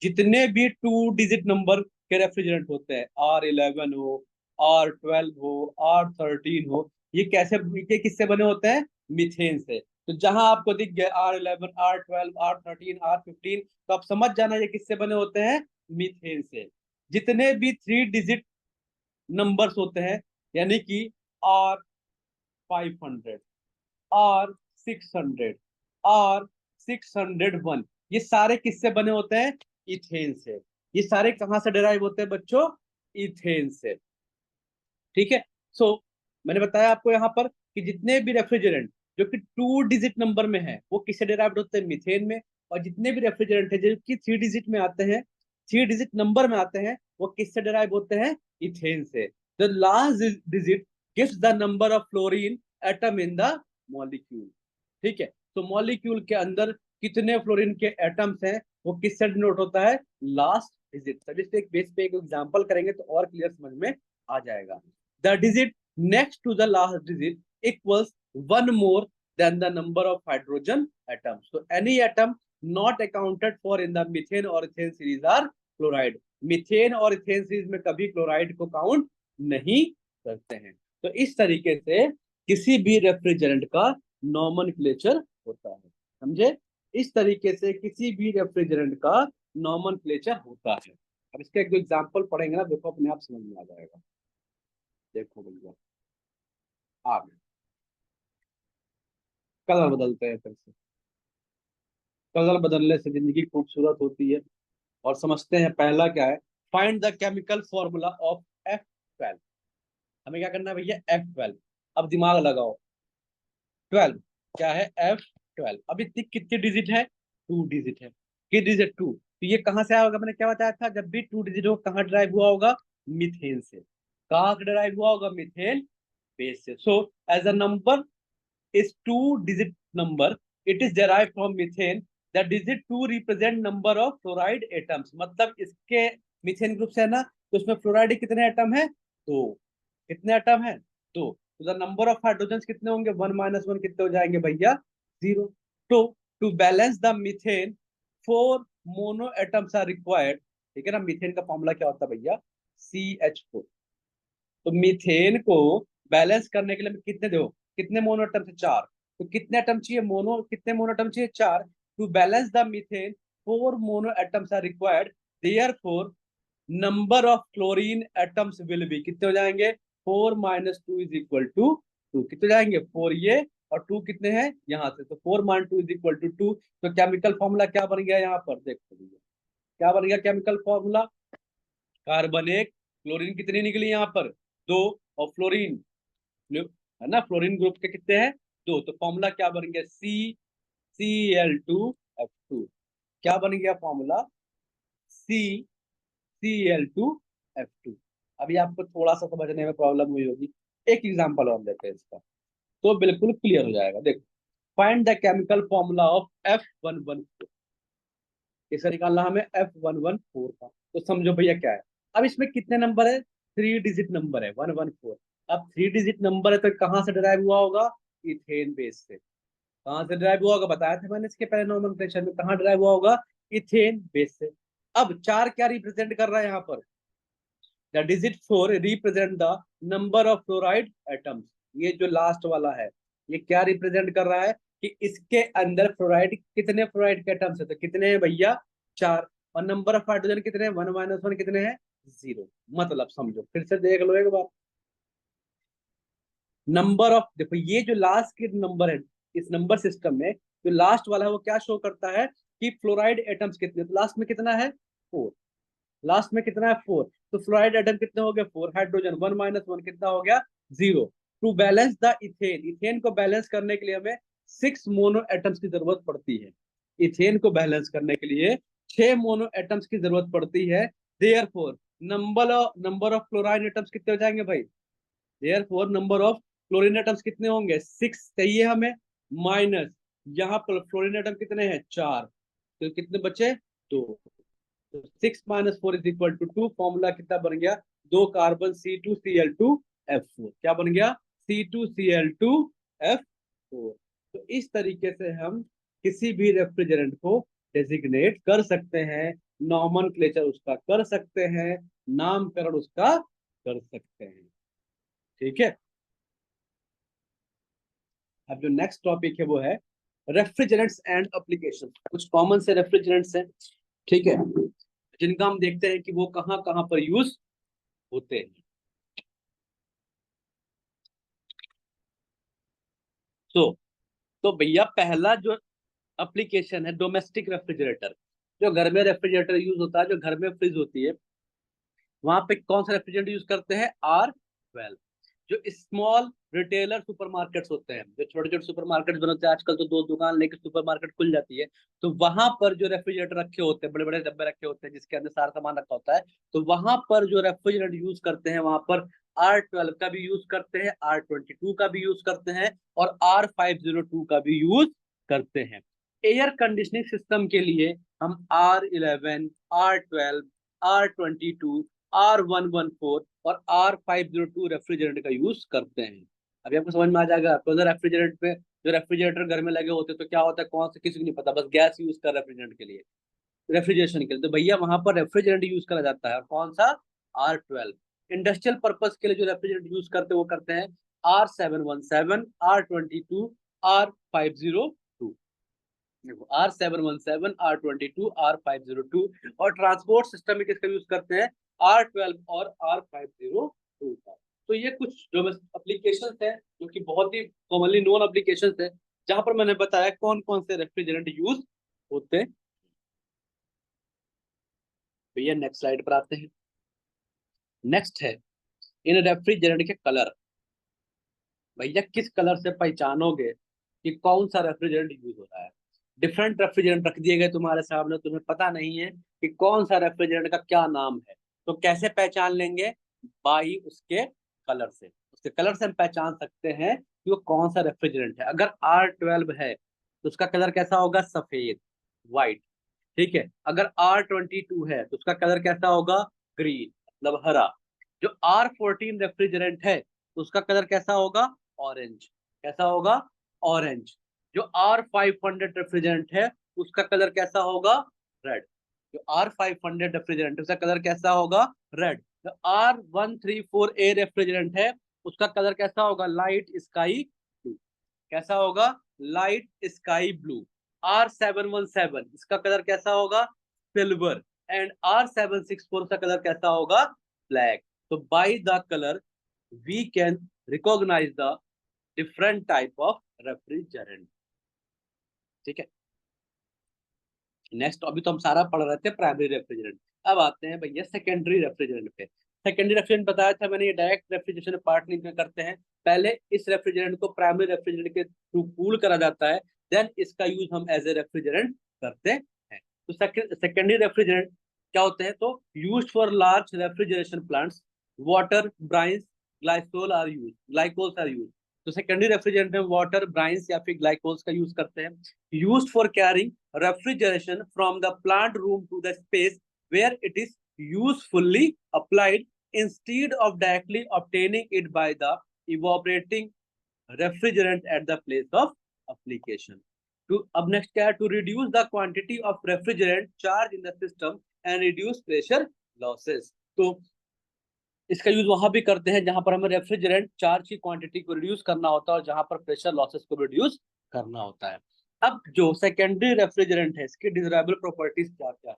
जितने भी 2 डिजिट नंबर के रेफ्रिजरेंट होते हैं, R11 हो, R12 हो, R13 हो, ये कैसे, ये किससे बने होते हैं? मीथेन से। तो जहां आपको दिख गया R11, R12, R13, R15, तो आप समझ जाना ये किससे बने होते हैं? मीथेन से। जितने भी 3 डिजिट नंबर्स होते हैं, यानी कि R500, R600, R601, ये सारे किससे बने होते हैं? इथेन से। ये सारे कहां से डिराइव होते हैं बच्चों? इथेन से। ठीक है, सो मैंने बताया आपको यहाँ पर कि जितने भी रेफ्रिजरेंट जो कि 2 डिजिट नंबर में है वो किससे डिराइव्ड होते हैं? मीथेन में। और जितने भी रेफ्रिजरेंट है जो कि 3 डिजिट में आते हैं, 3 डिजिट नंबर में आते हैं, वो किससे डिराइव होते हैं? इथेन से। The last digit gives the number of fluorine atom in the molecule. ठीक है, तो मॉलिक्यूल के अंदर कितने फ्लोरीन के एटम्स हैं वो किससे डिनोट होता है? Last digit. सभी से एक बेस पे एक एग्जांपल करेंगे तो और क्लियर समझ में आ जाएगा। The digit next to the last digit equals one more than the number of hydrogen atoms. So any atom not accounted for in the methane or ethane series are chloride. Methane और ethane series में कभी chloride को count नहीं करते हैं। तो इस तरीके से किसी भी रेफ्रिजरेंट का नॉमनक्लेचर होता है। समझे? इस तरीके से किसी भी रेफ्रिजरेंट का नॉमनक्लेचर होता है। अब इसका एक एग्जांपल पढ़ेंगे ना, देखो अपने आप समझ में आ जाएगा। देखो भैया, आ गए, कलर बदलते हैं फिर से। कलर बदलने से जिंदगी खूबसूरत होती है। और समझते हैं पहला क्या है। Find the chemical formula of F12। हमें क्या करना है भैया? F12। अब दिमाग लगाओ, 12 क्या है? F12। अभी कितनी डिजिट है? 2 डिजिट है। कितनी डिजिट? 2। तो ये कहाँ से आया होगा, मैंने क्या बताया था, जब भी 2 डिजिट हो कहाँ ड्राइव हुआ होगा, मीथेन से। कहाँ ड्राइव हुआ होगा, मीथेन बेस से। So as a number is 2 digit number, it is derived from methane. The digit 2 represent number of fluoride atoms, मतलब इसके मीथेन ग्रुप से है ना, तो उसमें फ्लोराइड कितने एटम है, दो। कितने एटम है, दो। तो द नंबर ऑफ हाइड्रोजन कितने होंगे, 1 - 1 कितने हो जाएंगे भैया, 0। तो to balance the methane 4 mono atoms are required. ठीक है ना, मीथेन का फॉर्मूला क्या होता है भैया, CH4। तो मीथेन को बैलेंस करने के लिए कितने दो, कितने मोनो एटम से, 4। तो कितने एटम चाहिए, मोनो, कितने मोनो एटम चाहिए, 4। To balance the methane 4 mono atoms are required, therefore number of chlorine atoms will be, कितने हो जाएंगे, 4 - 2 = 2। कितने हो जाएंगे, 4 ये और 2 कितने हैं यहाँ से, तो 4 - 2 = 2। तो केमिकल फॉर्मूला क्या बन गया यहाँ पर, देखो भैया क्या बन गया केमिकल फॉर्मूला, कार्बन एक, क्लोरीन कितनी निकली यहाँ पर, 2। और फ्लोरीन है ना, फ्लोरीन ग्रुप के कितने हैं, 2। तो फॉर्मूला क्या बन गया, CCl2F2। क्या बन गया फॉर्मूला, CCl2F2। अभी आपको थोड़ा सा समझने में प्रॉब्लम हुई होगी, एक एग्जांपल और लेते हैं इसका, तो बिल्कुल क्लियर हो जाएगा। देखो, find the chemical formula of F114। इसे निकालना हमें F114 का, तो समझो भैया क्या है। अब इसमें कितने नंबर है, 3 डिजिट नंबर है, 114। अब 3 डिजिट नंबर है तो कहाँ से डिराइव हुआ होगा, इथेन बेस से। कहाँ से डिराइव हुआ होगा, बताया था मैंने इसके पहले नोमेनक्लेचर में, कहाँ डिराइव हुआ होगा, इथेन बेस से। अब 4 क्या रिप्रेजेंट कर रहा है यहाँ पर, the digit 4 represent the number of fluoride atoms. ये जो लास्ट वाला है, ये क्या रिप्रेजेंट कर रहा है, कि इसके अंदर फ्लोराइड, कितने फ्लोराइड के एटम्स है, तो कितने हैं भैया, 4। और नंबर ऑफ हाइड्रोजन कितने हैं, 1 - 1 कितने हैं, 0। मतलब समझो, फिर से देख लो एक बार, नंबर ऑफ, देखो ये जो लास्ट के नंबर है इस नंबर सिस्टम में, जो लास्ट वाला है वो क्या शो करता है, कि फ्लोराइड एटम्स कितने, तो लास्ट में कितना है, 4। लास्ट में कितना है, 4। तो फ्लोराइड एटम कितने हो गए, 4। हाइड्रोजन 1 - 1 कितना हो गया, 0। To balance the ethane, ethane को बैलेंस करने के लिए हमें 6 मोनो एटम्स की जरूरत पड़ती है। इथेन को बैलेंस करने के लिए 6 मोनो एटम्स की जरूरत पड़ती है। Therefore number of fluoride atoms कितने हो जाएंगे भाई, therefore number of chlorine atoms कितने होंगे, 6 चाहिए हमें, माइनस यहाँ पर फ्लोरीन एटम कितने हैं, 4। तो कितने बचे, 2। तो 6 - 4 = 2। फॉर्मूला कितना बन गया, 2 कार्बन C2Cl2F4। क्या बन गया, C2Cl2F4। तो इस तरीके से हम किसी भी रेफ्रिजरेंट को डेजिग्नेट कर सकते हैं, नॉमनक्लेचर उसका कर सकते हैं, नामकरण उसका कर सकते हैं। ठीक है, अब जो नेक्स्ट टॉपिक है वो है रेफ्रिजरेंट्स एंड एप्लीकेशन। कुछ कॉमन से रेफ्रिजरेंट्स हैं, ठीक है, जिनका हम देखते हैं कि वो कहाँ कहाँ पर यूज होते हैं। तो तो भैया पहला जो एप्लीकेशन है, डोमेस्टिक रेफ्रिजरेटर। जो घर में रेफ्रिजरेटर यूज होता है, जो घर में फ्रिज होती है, वहां पे कौन सा रेफ्रिजरेटर यूज करते हैं, R12। जो स्मॉल रिटेलर सुपरमार्केट्स होते हैं, जो छोटे छोटे सुपरमार्केट्स बनते हैं, आजकल तो 2 दुकान लेके सुपरमार्केट खुल जाती है, तो वहां पर जो रेफ्रिजरेटर रखे होते हैं, बड़े बड़े डब्बे रखे होते हैं जिसके अंदर सारा सामान रखा होता है, तो वहां पर जो रेफ्रिजरेटर यूज करते हैं, वहां पर R12 का भी यूज करते हैं, R22 का भी यूज करते हैं, और R502 का भी यूज करते हैं। एयर कंडीशनिंग सिस्टम के लिए हम R11, R12, R22, R114 और R502 रेफ्रिजरेटर का यूज करते हैं। अभी आपको समझ में आ जाएगा, तो रेफ्रिजरेटर पे, जो रेफ्रिजरेटर घर में लगे होते हैं, तो क्या होता है, कौन से किसी को नहीं पता, बस गैस यूज कर रेफ्रिजरेटर के लिए, रेफ्रिजरेशन के लिए, तो भैया वहां पर रेफ्रिजरेंट यूज करा जाता है, और कौन सा, R12। इंडस्ट्रियल पर्पज के लिए जो रेफ्रिजरेंट यूज करते हैं वो करते हैं R717, R22, R502। देखो, R717, R22, R502। और ट्रांसपोर्ट सिस्टम में किसका यूज करते हैं, R12 और R502 का। तो ये कुछ जो एप्लीकेशन है, जो कि बहुत ही कॉमनली नोन एप्लीकेशन है, जहां पर मैंने बताया कौन कौन से रेफ्रिजरेंट यूज होते हैं। भैया नेक्स्ट स्लाइड पर आते हैं। नेक्स्ट है इन रेफ्रिजरेंट के कलर। भैया किस कलर से पहचानोगे कि कौन सा रेफ्रिजरेंट यूज हो रहा है, डिफरेंट रेफ्रिजरेंट रख दिए गए तुम्हारे सामने, तुम्हें पता नहीं है कि कौन सा रेफ्रिजरेंट का क्या नाम है, तो कैसे पहचान लेंगे? बाई उसके कलर से। उसके कलर से हम पहचान सकते हैं कि वो कौन सा रेफ्रिजरेंट है। अगर R12 है तो उसका कलर कैसा होगा? सफेद, व्हाइट। ठीक है, अगर R22 है तो उसका कलर कैसा होगा? ग्रीन, मतलब हरा। जो R14 रेफ्रिजरेंट है तो उसका कलर कैसा होगा? ऑरेंज। कैसा होगा? ऑरेंज। जो R500 रेफ्रिजरेंट है उसका कलर कैसा होगा? रेड। जो R500 रेफ्रिजरेंट है उसका कलर कैसा होगा? रेड। जो R134A रेफ्रिजरेंट है उसका कलर कैसा होगा? Light sky blue. कैसा होगा? Light sky blue. R717 इसका कलर कैसा होगा? सिल्वर। एंड R764 का कलर कैसा होगा? ब्लैक। तो by the colour we can recognise the different type of refrigerant. ठीक है, नेक्स्ट अभी तो हम सारा पढ़ रहे थे प्राइमरी रेफ्रिजरेंट। अब आते हैं भैया सेकेंडरी रेफ्रिजरेंट पे। सेकेंडरी रेफ्रिजरेंट बताया था मैंने, ये डायरेक्ट रेफ्रिजरेशन पार्ट नहीं करते हैं। पहले इस रेफ्रिजरेंट को प्राइमरी रेफ्रिजरेंट के थ्रू कूल करा जाता है, देन इसका यूज हम एज ए रेफ्रिजरेंट करते हैं। तो सेकेंडरी रेफ्रिजरेंट क्या होते हैं? तो use for large refrigeration plants, water, brines, glycols are use. तो सेकेंडरी रेफ्रिजरेंट में वाटर, ब्राइंस या फिर ग्लाइकोल्स का यूज करते हैं। Use for carrying refrigeration from the plant room to the space where it is usefully applied instead of directly obtaining it by the evaporating refrigerant at the place of application. To अब next क्या है? To reduce the quantity of refrigerant charge in the system and reduce pressure losses. तो इसका use वहां भी करते हैं जहां पर हमें रेफ्रिजरेंट चार्ज की क्वांटिटी को रिड्यूस करना होता है और जहां पर प्रेशर लॉसेस को रिड्यूस करना होता है। अब जो सेकेंडरी रेफ्रिजरेंट है इसकी डिजायरेबल प्रॉपर्टीज क्या क्या है?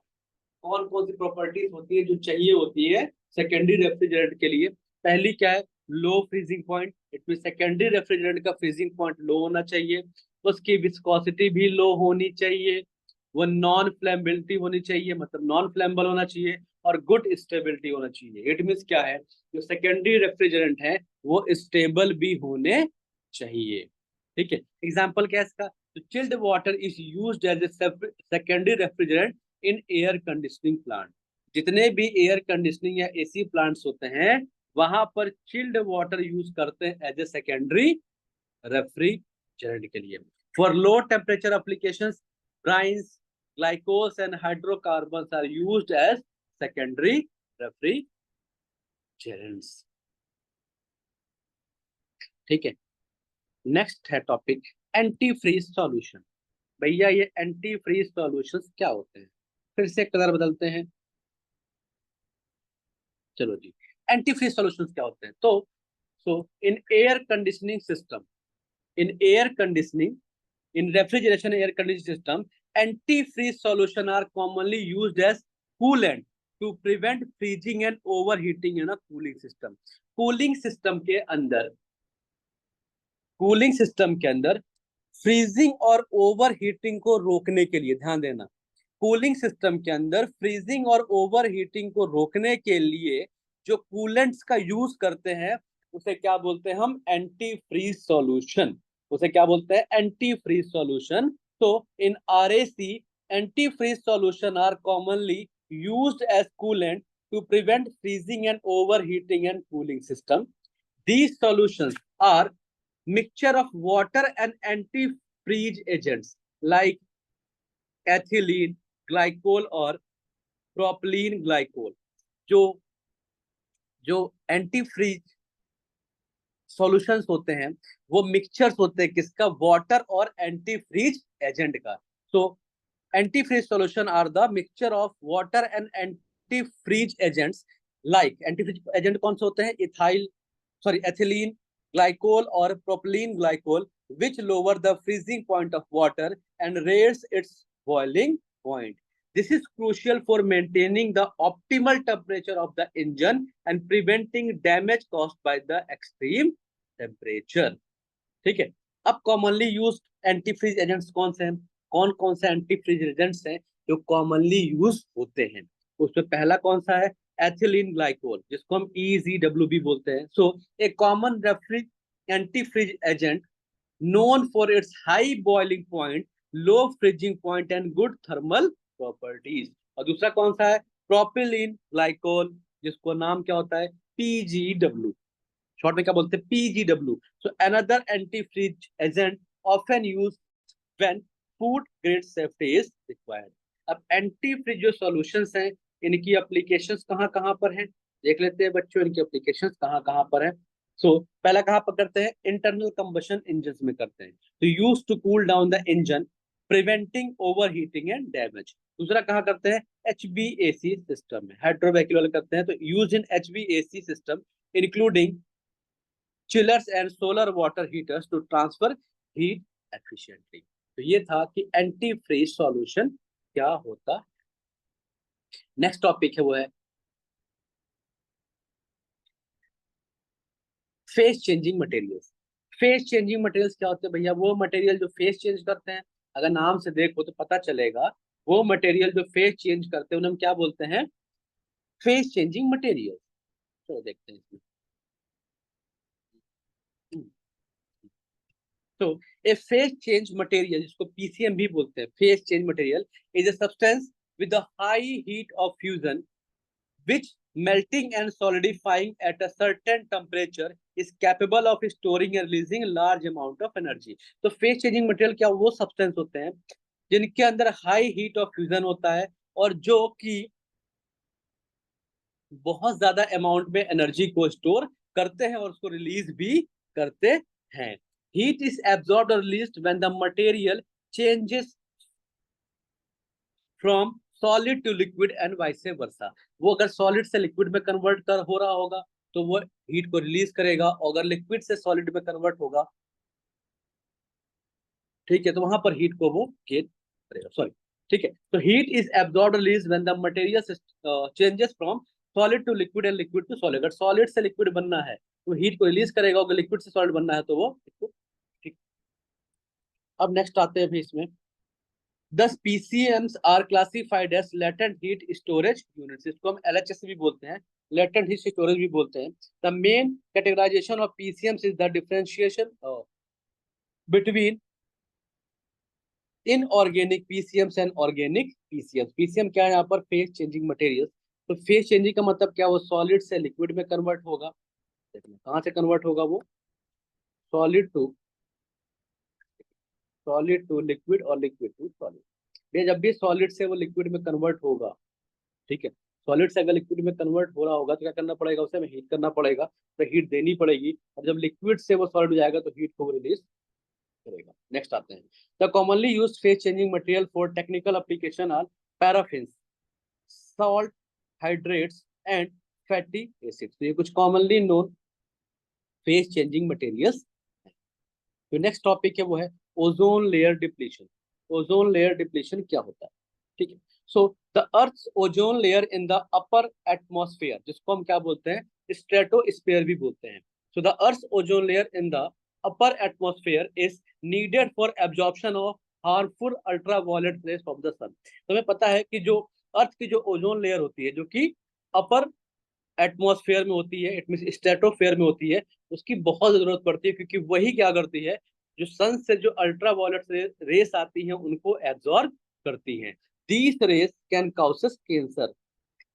कौन कौन सी प्रॉपर्टीज होती है जो चाहिए होती है सेकेंडरी रेफ्रिजरेंट के लिए? पहली क्या है? लो फ्रीजिंग पॉइंट। इसमें सेकेंडरी रेफ्रिजरेंट का फ्रीजिंग पॉइंट लो होना चाहिए, उसकी विस्कोसिटी भी लो होनी चाहिए, वो नॉन फ्लेमेबिलिटी होनी चाहिए, मतलब नॉन फ्लेमेबल होना चाहिए, और गुड स्टेबिलिटी होना चाहिए। इट मीन्स क्या है? जो सेकेंडरी रेफ्रिजरेंट है वो स्टेबल भी होने चाहिए। ठीक है, एग्जाम्पल क्या है इसका? तो chilled water is used as a secondary refrigerant in air conditioning plant. जितने भी एयर कंडीशनिंग या एसी प्लांट्स होते हैं वहां पर चिल्ड वाटर यूज करते हैं एज ए सेकेंडरी रेफ्रिजरेंट के लिए। For low temperature applications, brines, glycose and hydrocarbons are used as secondary refrigerants। ठीक है, नेक्स्ट है टॉपिक एंटी फ्रीज सॉल्यूशन। भैया ये एंटी फ्रीज सॉल्यूशंस क्या होते हैं? फिर से कलर बदलते हैं। चलो जी, एंटी फ्रीज सॉल्यूशंस क्या होते हैं? तो इन air conditioning system, in air conditioning, in refrigeration air conditioning system, antifreeze solution are commonly used as coolant to prevent freezing and overheating in a cooling system। Cooling system के अंदर, cooling system के अंदर freezing और over heating को रोकने के लिए, ध्यान देना, कूलिंग सिस्टम के अंदर फ्रीजिंग और ओवर हीटिंग को रोकने के लिए जो कूलेंट्स का यूज करते हैं उसे क्या बोलते हैं हम? Anti freeze solution. उसे क्या बोलते हैं? Anti freeze solution. तो in RAC anti freeze solution are commonly used as coolant to prevent freezing and overheating and cooling system. These solutions are mixture of water and anti-freeze agents like ethylene glycol और propylene glycol. जो जो anti freeze solutions होते हैं वो mixtures होते हैं किसका? Water और एंटी फ्रीज एजेंट का। So anti freeze solution are the mixture of water and anti freeze agents. Like anti freeze agent कौन से होते हैं? एथिलीन ग्लाइकोल और propylene glycol which lower the freezing point of water and raise its boiling point. This is crucial for maintaining the optimal temperature of the engine and preventing damage caused by the extreme temperature। ठीक है, अब commonly use anti freeze agents कौन से हैं? कौन कौन से anti freeze agents हैं जो कॉमनली यूज होते हैं? उसमें पहला कौन सा है? एथिलीन ग्लाइकोल, जिसको हम EZW बोलते हैं। So a common anti freeze agent known for its high boiling point low freezing point and good thermal properties. और दूसरा कौन सा है, प्रोपिलीन ग्लाइकोल, जिसको नाम क्या होता है, PGW, शॉर्ट में क्या बोलते हैं, PGW। So another anti freeze agent often use when food grade safety is required. अब एंटी फ्रीज जो सॉल्यूशंस हैं, इनकी एप्लीकेशंस कहाँ कहाँ पर हैं, देख लेते हैं बच्चों, इनकी एप्लीकेशंस कहाँ कहाँ पर हैं। पहला कहाँ पर करते हैं, इंटरनल कंबशन इंजन में करते हैं, तो use to cool down the engine preventing over heating and damage. दूसरा कहाँ करते हैं, HVAC सिस्टम में, हाइड्रोवैक्यूल करते हैं, तो use in HVAC system including chillers and solar water heaters to transfer heat efficiently. तो ये था कि एंटी फ्रीज सॉल्यूशन क्या होता है। नेक्स्ट टॉपिक है वो है face changing materials. Face changing materials क्या होते हैं भैया, वो मटेरियल जो फेस चेंज करते हैं, अगर नाम से देखो तो पता चलेगा, वो मटेरियल जो फेस चेंज करते हैं उन्हें हम क्या बोलते हैं, फेस चेंजिंग मटेरियल। चलो देखते हैं इसमें। तो ए फेस चेंज मटेरियल, जिसको PCM भी बोलते हैं, face change material is a substance with a high heat of fusion which melting and solidifying at a certain temperature is capable of storing and releasing large amount of energy। तो face changing material क्या, वो substance होते हैं जिनके अंदर high heat of fusion होता है और जो कि बहुत ज्यादा अमाउंट में एनर्जी को स्टोर करते हैं और उसको रिलीज भी करते हैं। हीट इज एब्जॉर्ब्ड और released when the material changes from solid to liquid and vice versa. वो अगर सॉलिड से लिक्विड में कन्वर्ट कर हो रहा होगा तो वो हीट को रिलीज करेगा, और अगर लिक्विड से सॉलिड में कन्वर्ट होगा, ठीक है, तो वहां पर हीट को वो गेन करेगा, सॉरी, ठीक है। तो heat is absorbed release when the material changes from solid to liquid and liquid to solid. अगर सॉलिड से लिक्विड बनना है तो हीट को रिलीज करेगा, अगर लिक्विड से सॉलिड बनना है तो वो, ठीक। अब नेक्स्ट आते हैं भी इसमें, Thus PCMs are classified as latent heat storage units, इसको हम LHS भी बोलते हैं, latent heat storage भी बोलते हैं। The main categorization of PCMs is the differentiation between inorganic PCMs and organic PCMs। PCM क्या है यहाँ पर, फेस चेंजिंग मटेरियल्स। तो फेस चेंजिंग का मतलब क्या, वो सॉलिड से लिक्विड में कन्वर्ट होगा, देखना कहाँ से कन्वर्ट होगा, वो सॉलिड टू लिक्विड और लिक्विड टू सॉलिड। ये जब भी सॉलिड से वो लिक्विड में कन्वर्ट होगा, ठीक है, सॉलिड से अगर लिक्विड में कन्वर्ट हो रहा होगा तो क्या करना पड़ेगा, उसे हमें हीट करना पड़ेगा, तो हीट देनी पड़ेगी, और जब लिक्विड से वो सॉलिड हो जाएगा तो हीट को रिलीज करेगा। नेक्स्ट आते हैं, the commonly used phase changing material for technical application are paraffin, salt hydrates and fatty acids. तो ये कुछ commonly known phase changing materials. जो नेक्स्ट टॉपिक है वो है ozone layer depletion. Ozone layer depletion क्या होता है, ठीक है। So the earth ozone layer in the upper atmosphere, जिसको हम क्या बोलते हैं, स्ट्रेटोस्फेयर भी बोलते हैं। So the earth ozone layer in the upper atmosphere is needed for absorption of harmful ultraviolet rays of the sun. तो हमें पता है कि जो अर्थ की जो ओजोन लेयर होती है, जो कि अपर एटमॉस्फेयर में होती है, इट मीन स्ट्रेटोस्फेयर में होती है, उसकी बहुत जरूरत पड़ती है, क्योंकि वही क्या करती है, जो सन से जो अल्ट्रावायलेट रेस आती हैं उनको एब्जॉर्ब करती हैं। These rays can causes cancer.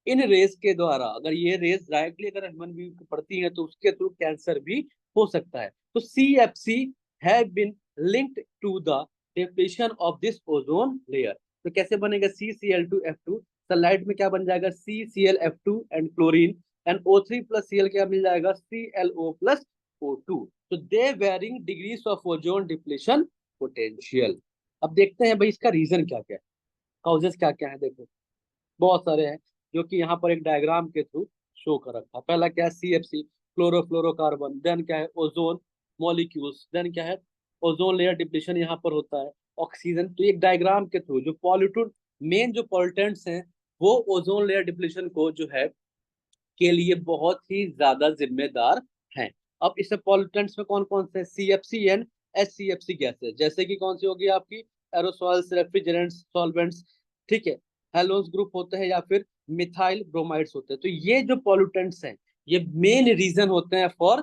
इन रेस के द्वारा, अगर ये रेस डायरेक्टली अगर ह्यूमन बीइंग को पड़ती है तो उसके थ्रू कैंसर भी हो सकता है। तो CFC have been linked to the depletion of this ozone layer. तो कैसे बनेगा, CCl2F2, सनलाइट में क्या बन जाएगा, CClF2 and chlorine, and O3 plus Cl क्या मिल जाएगा, ClO प्लस O2। तो they varying degrees of ozone depletion potential. अब देखते हैं भाई इसका रीजन क्या क्या है, कॉजेस क्या क्या है। देखो बहुत सारे हैं, जो कि यहाँ पर एक डायग्राम के थ्रू शो कर रखा। पहला क्या है, CFC क्लोरोफ्लोरोकार्बन, देन क्या है ओजोन मॉलिक्यूल्स, देन क्या है ओजोन लेयर डिप्लीशन यहाँ पर होता है, ऑक्सीजन। तो एक डायग्राम के थ्रू जो पॉल्यूटेंट, मेन जो पॉल्यूटेंट्स हैं वो ओजोन लेयर डिप्लीशन को जो है के लिए बहुत ही ज्यादा जिम्मेदार हैं। अब इसमें पॉल्यूटेंट्स में कौन कौन से, CFC एंड HCFC गैसेस, जैसे कि कौन सी होगी आपकी, एरोसॉल्स, रेफ्रिजरेंट्स, सॉल्वेंट्स, ठीक है, हेलोन्स ग्रुप होते हैं या फिर मिथाइल ब्रोमाइड्स होते हैं। तो ये जो पॉल्यूटेंट्स हैं ये मेन रीजन होते हैं फॉर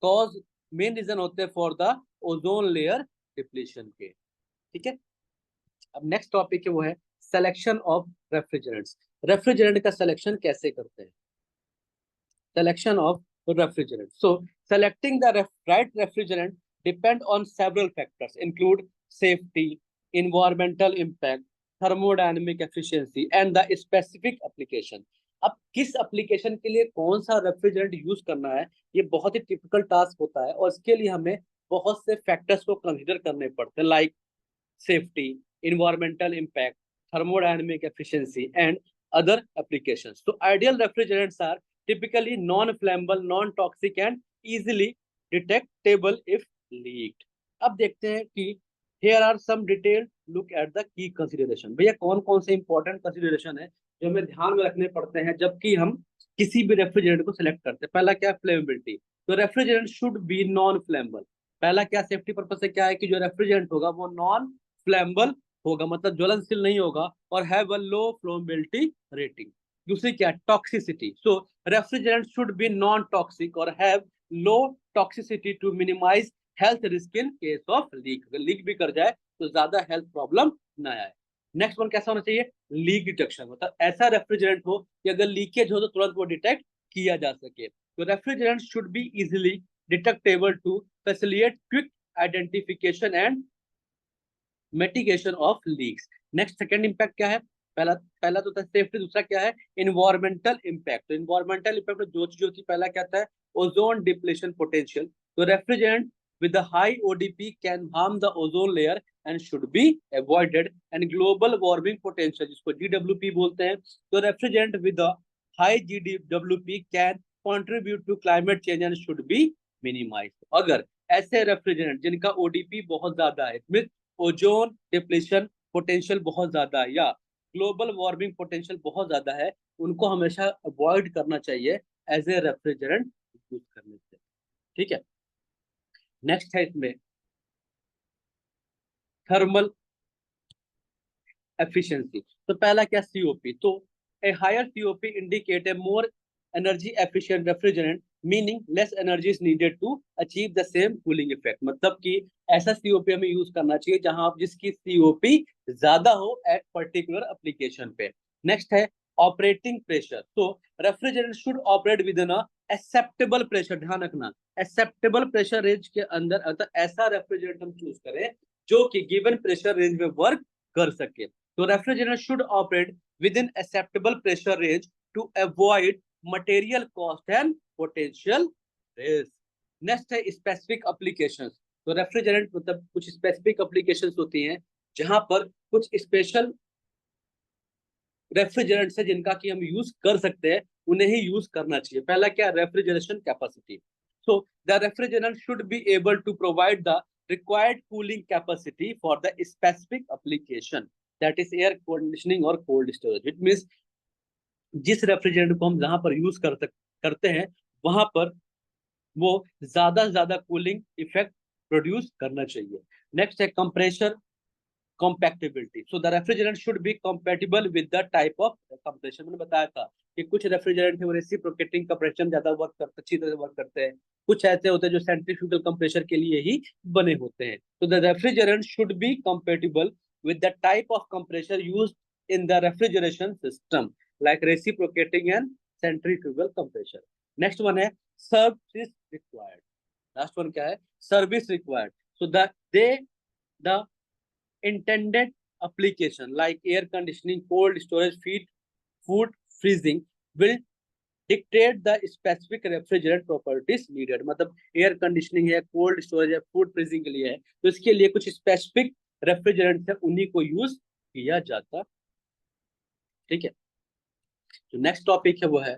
कॉज, मेन रीजन होते हैं for the ozone layer depletion के, ठीक है। अब नेक्स्ट टॉपिक है वो है सिलेक्शन ऑफ रेफ्रिजरेंट्स। रेफ्रिजरेंट का सिलेक्शन कैसे करते हैं? Selection of refrigerant. So, selecting the right refrigerant depend on several factors, include safety, environmental impact, thermodynamic efficiency, and the specific application. अब किस एप्लीकेशन के लिए कौन सा रेफ्रिजरेंट यूज करना है, ये बहुत ही टिपिकल टास्क होता है और इसके लिए हमें बहुत से फैक्टर्स को कंसीडर करने पड़ते हैं, like safety, environmental impact, thermodynamic efficiency, and other applications. So ideal refrigerants are typically non-flammable, non-toxic, and easily detectable if leaked. अब देखते हैं कि here are some detailed look at the key consideration. भैया कौन कौन से important consideration है जो हमें ध्यान में रखने पड़ते हैं जबकि हम किसी भी रेफ्रिजरेंट को सिलेक्ट करते हैं? पहला क्या, फ्लेमेबिलिटी। तो refrigerant should be non flammable. पहला क्या, सेफ्टी पर्पज से क्या है कि जो रेफ्रिजरेंट होगा वो नॉन फ्लैमेबल होगा, मतलब ज्वलनशील नहीं होगा, और have a low flammability rating. दूसरी क्या, toxicity. So refrigerant should be non toxic और have low toxicity to minimise health risk in case of leak. अगर लीक भी कर जाए तो ज्यादा हेल्थ प्रॉब्लम ना आए। नेक्स्ट वन कैसा होना चाहिए, लीक डिटेक्शन, मतलब ऐसा रेफ्रिजरेंट हो कि अगर लीकेज हो तो तुरंत वो डिटेक्ट किया जा सके। तो refrigerant should be easily detectable to facilitate quick identification and mitigation of leaks. Next second impact क्या है, पहला पहला तो था सेफ्टी, दूसरा क्या है, इन्वायरमेंटल इंपैक्ट। तो इन्वायरमेंटल इंपैक्ट जो चीज होती है, पहला क्या था, ओजोन डिप्लेशन पोटेंशियल। तो refrigerant with a high ODP can harm the ozone layer and should be avoided, and global warming potential जिसको GWP बोलते हैं, तो refrigerant with a high GWP can contribute to climate change and should be minimized। अगर ऐसे refrigerant जिनका ODP बहुत ज्यादा है, ओजोन डिप्लेशन पोटेंशियल बहुत ज्यादा है या ग्लोबल वार्मिंग पोटेंशियल बहुत ज्यादा है, उनको हमेशा अवॉइड करना चाहिए एज ए रेफ्रिजरेंट यूज करने से। ठीक है, नेक्स्ट है इसमें थर्मल एफिशिएंसी। तो पहला क्या, सीओपी। तो a higher COP indicate a more energy efficient refrigerant, meaning less energy is needed to achieve the same cooling effect. मतलब कि ऐसा सीओपी हमें यूज करना चाहिए जहां जिसकी सीओपी ज्यादा हो एट पर्टिकुलर एप्लीकेशन पे। नेक्स्ट है ऑपरेटिंग प्रेशर। तो refrigerant should operate within acceptable pressure, ध्यान रखना, एक्सेप्टेबल प्रेशर रेंज के अंदर, अर्थात ऐसा रेफ्रिजरेंट हम चूज करें जो कि गिवन प्रेशर रेंज में वर्क कर सके। तो refrigerant should operate within acceptable pressure range to avoid material cost and potential risk. Next है स्पेसिफिक एप्लीकेशंस। तो रेफ्रिजरेंट मतलब कुछ स्पेसिफिक एप्लीकेशंस होती हैं जहां पर कुछ स्पेशल रेफ्रिजरेंट्स है जिनका कि हम यूज कर सकते हैं, उन्हें ही यूज करना चाहिए। पहला क्या, refrigeration capacity. So the refrigerant should be able to provide the required cooling capacity for the specific application, that is air conditioning or cold storage. It means जिस रेफ्रिजरेंट को हम जहां पर यूज करते हैं वहां पर वो ज्यादा से ज्यादा कूलिंग इफेक्ट प्रोड्यूस करना चाहिए। नेक्स्ट है compressor compatibility. So the refrigerant should be compatible with the type of compression। मैंने बताया था कि कुछ रेफ्रिजरेंट है वो रेसिप्रोकेटिंग कंप्रेशन ज्यादा वर्क करते, अच्छी तरह वर्क करते हैं, कुछ ऐसे होते हैं जो सेंट्रीफ्यूगल कंप्रेशर के लिए ही बने होते हैं। तो the refrigerant should B compatible with the type of compressor used in the refrigeration system, like reciprocating and centrifugal compression। Next one है सर्विस रिक्वायर्ड। लास्ट वन क्या है, service required. So the intended application like air conditioning, cold storage, food freezing will dictate the specific refrigerant properties needed। मतलब air conditioning है, cold storage है, food freezing के लिए है, तो इसके लिए कुछ स्पेसिफिक रेफ्रिजरेंट है, उन्हीं को यूज किया जाता। ठीक है, जो नेक्स्ट टॉपिक है वो है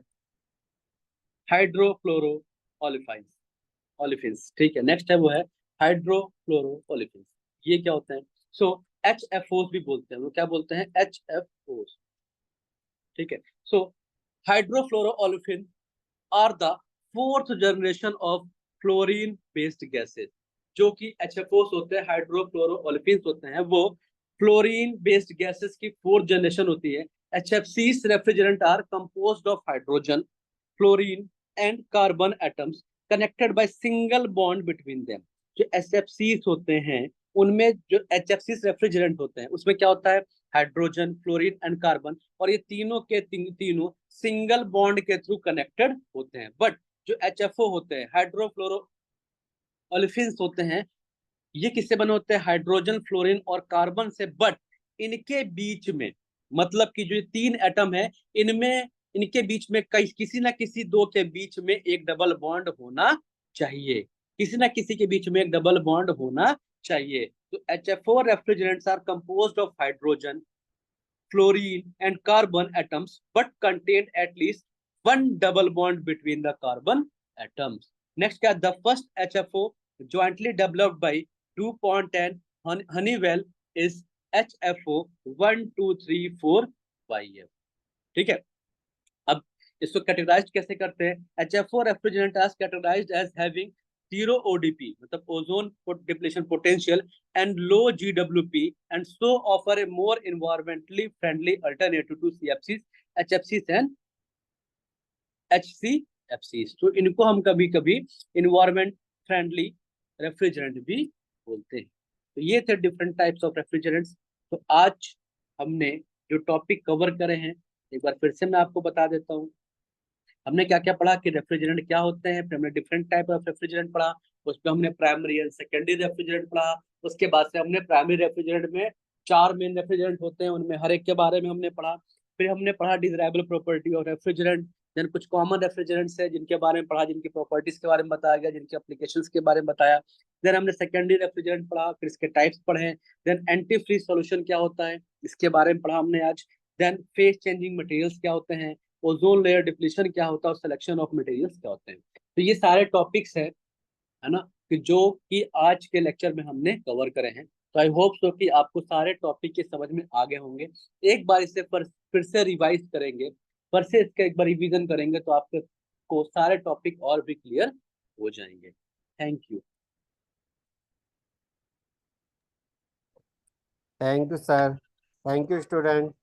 हाइड्रोफ्लोरो ओलिफिन्स। ठीक है, नेक्स्ट है वो है हाइड्रोफ्लोरो ओलिफिन्स। ये क्या होते हैं? सो HFOs भी बोलते हैं, वो क्या बोलते हैं, HFOs। ठीक है, so hydrofluoroolefin are the fourth generation of fluorine based gases. जो कि HFOs होते हैं, हाइड्रोफ्लोरोओलिफिन्स होते हैं, वो फ्लोरीन बेस्ड गैसेस की फोर्थ जनरेशन होती है। HFCs refrigerant are composed of hydrogen, fluorine and carbon atoms connected by single bond between them. जो HFCs होते हैं उनमें जो HFC रेफ्रिजरेंट होते हैं उसमें क्या होता है, हाइड्रोजन, फ्लोरीन एंड कार्बन, और ये तीनों के तीनों सिंगल बॉन्ड के थ्रू कनेक्टेड होते हैं। बट जो HFO होते हैं, हाइड्रोफ्लोरो ओलिफिन्स होते हैं, ये किससे बने होते हैं, हाइड्रोजन, फ्लोरीन और कार्बन से। बट इनके बीच में, मतलब कि जो तीन एटम है, इनमें इनके बीच में किसी ना किसी दो के बीच में एक डबल बॉन्ड होना चाहिए, किसी ना किसी के बीच में एक डबल बॉन्ड होना चाहिए। तो HFO refrigerants are composed of hydrogen, fluorine and carbon atoms but contain at least one double bond between the carbon atoms. Next क्या, the first HFO jointly developed by DuPont and Honeywell is HFO 1234YF। ठीक है, अब इसको categorise कैसे करते हैं, HFO refrigerant are categorised as having zero ODP मतलब ozone depletion potential and low GWP and so offer a more environmentally friendly alternative to CFCs, HFCs and HCFCs। तो इनको हम कभी कभी इन्वायरमेंट फ्रेंडली रेफ्रिजरेंट भी बोलते हैं। तो ये थे डिफरेंट टाइप्स ऑफ रेफ्रिजरेंट्स। तो आज हमने जो टॉपिक कवर करे हैं, एक बार फिर से मैं आपको बता देता हूँ। हमने क्या क्या पढ़ा कि रेफ्रिजरेंट क्या होते हैं, फिर हमने डिफरेंट टाइप ऑफ रेफ्रिजरेंट पढ़ा, उसमें हमने प्राइमरी एंड सेकेंडरी रेफ्रिजरेंट पढ़ा। उसके बाद से हमने प्राइमरी रेफ्रिजरेंट में 4 मेन रेफ्रिजरेंट होते हैं, उनमें हर एक के बारे में हमने पढ़ा। फिर हमने पढ़ा desirable property of refrigerant, then कुछ कॉमन रेफ्रिजरेंट्स है जिनके बारे में पढ़ा, जिनकी प्रॉपर्टीज के बारे में बताया गया, जिनके एप्लीकेशंस के बारे में बताया। देन हमने सेकेंडरी रेफ्रिजरेंट पढ़ा, फिर इसके टाइप्स पढ़े। देन एंटी फ्रीज सॉल्यूशन क्या होता है, इसके बारे में पढ़ा हमने आज। देन फेस चेंजिंग मटेरियल्स क्या होते हैं, ओजोन लेयर डिप्लीशन क्या होता है, और सिलेक्शन ऑफ मटेरियल्स क्या होते हैं। तो ये सारे टॉपिक्स है ना, कि जो कि आज के लेक्चर में हमने कवर करे हैं। तो आई होप सो कि आपको सारे टॉपिक के समझ में आ गए होंगे। एक बार इसे फिर से रिवाइज करेंगे, फिर से इसका एक बार रिवीजन करेंगे तो आपके को सारे टॉपिक और भी क्लियर हो जाएंगे। Thank you.
Thank you sir. Thank you student.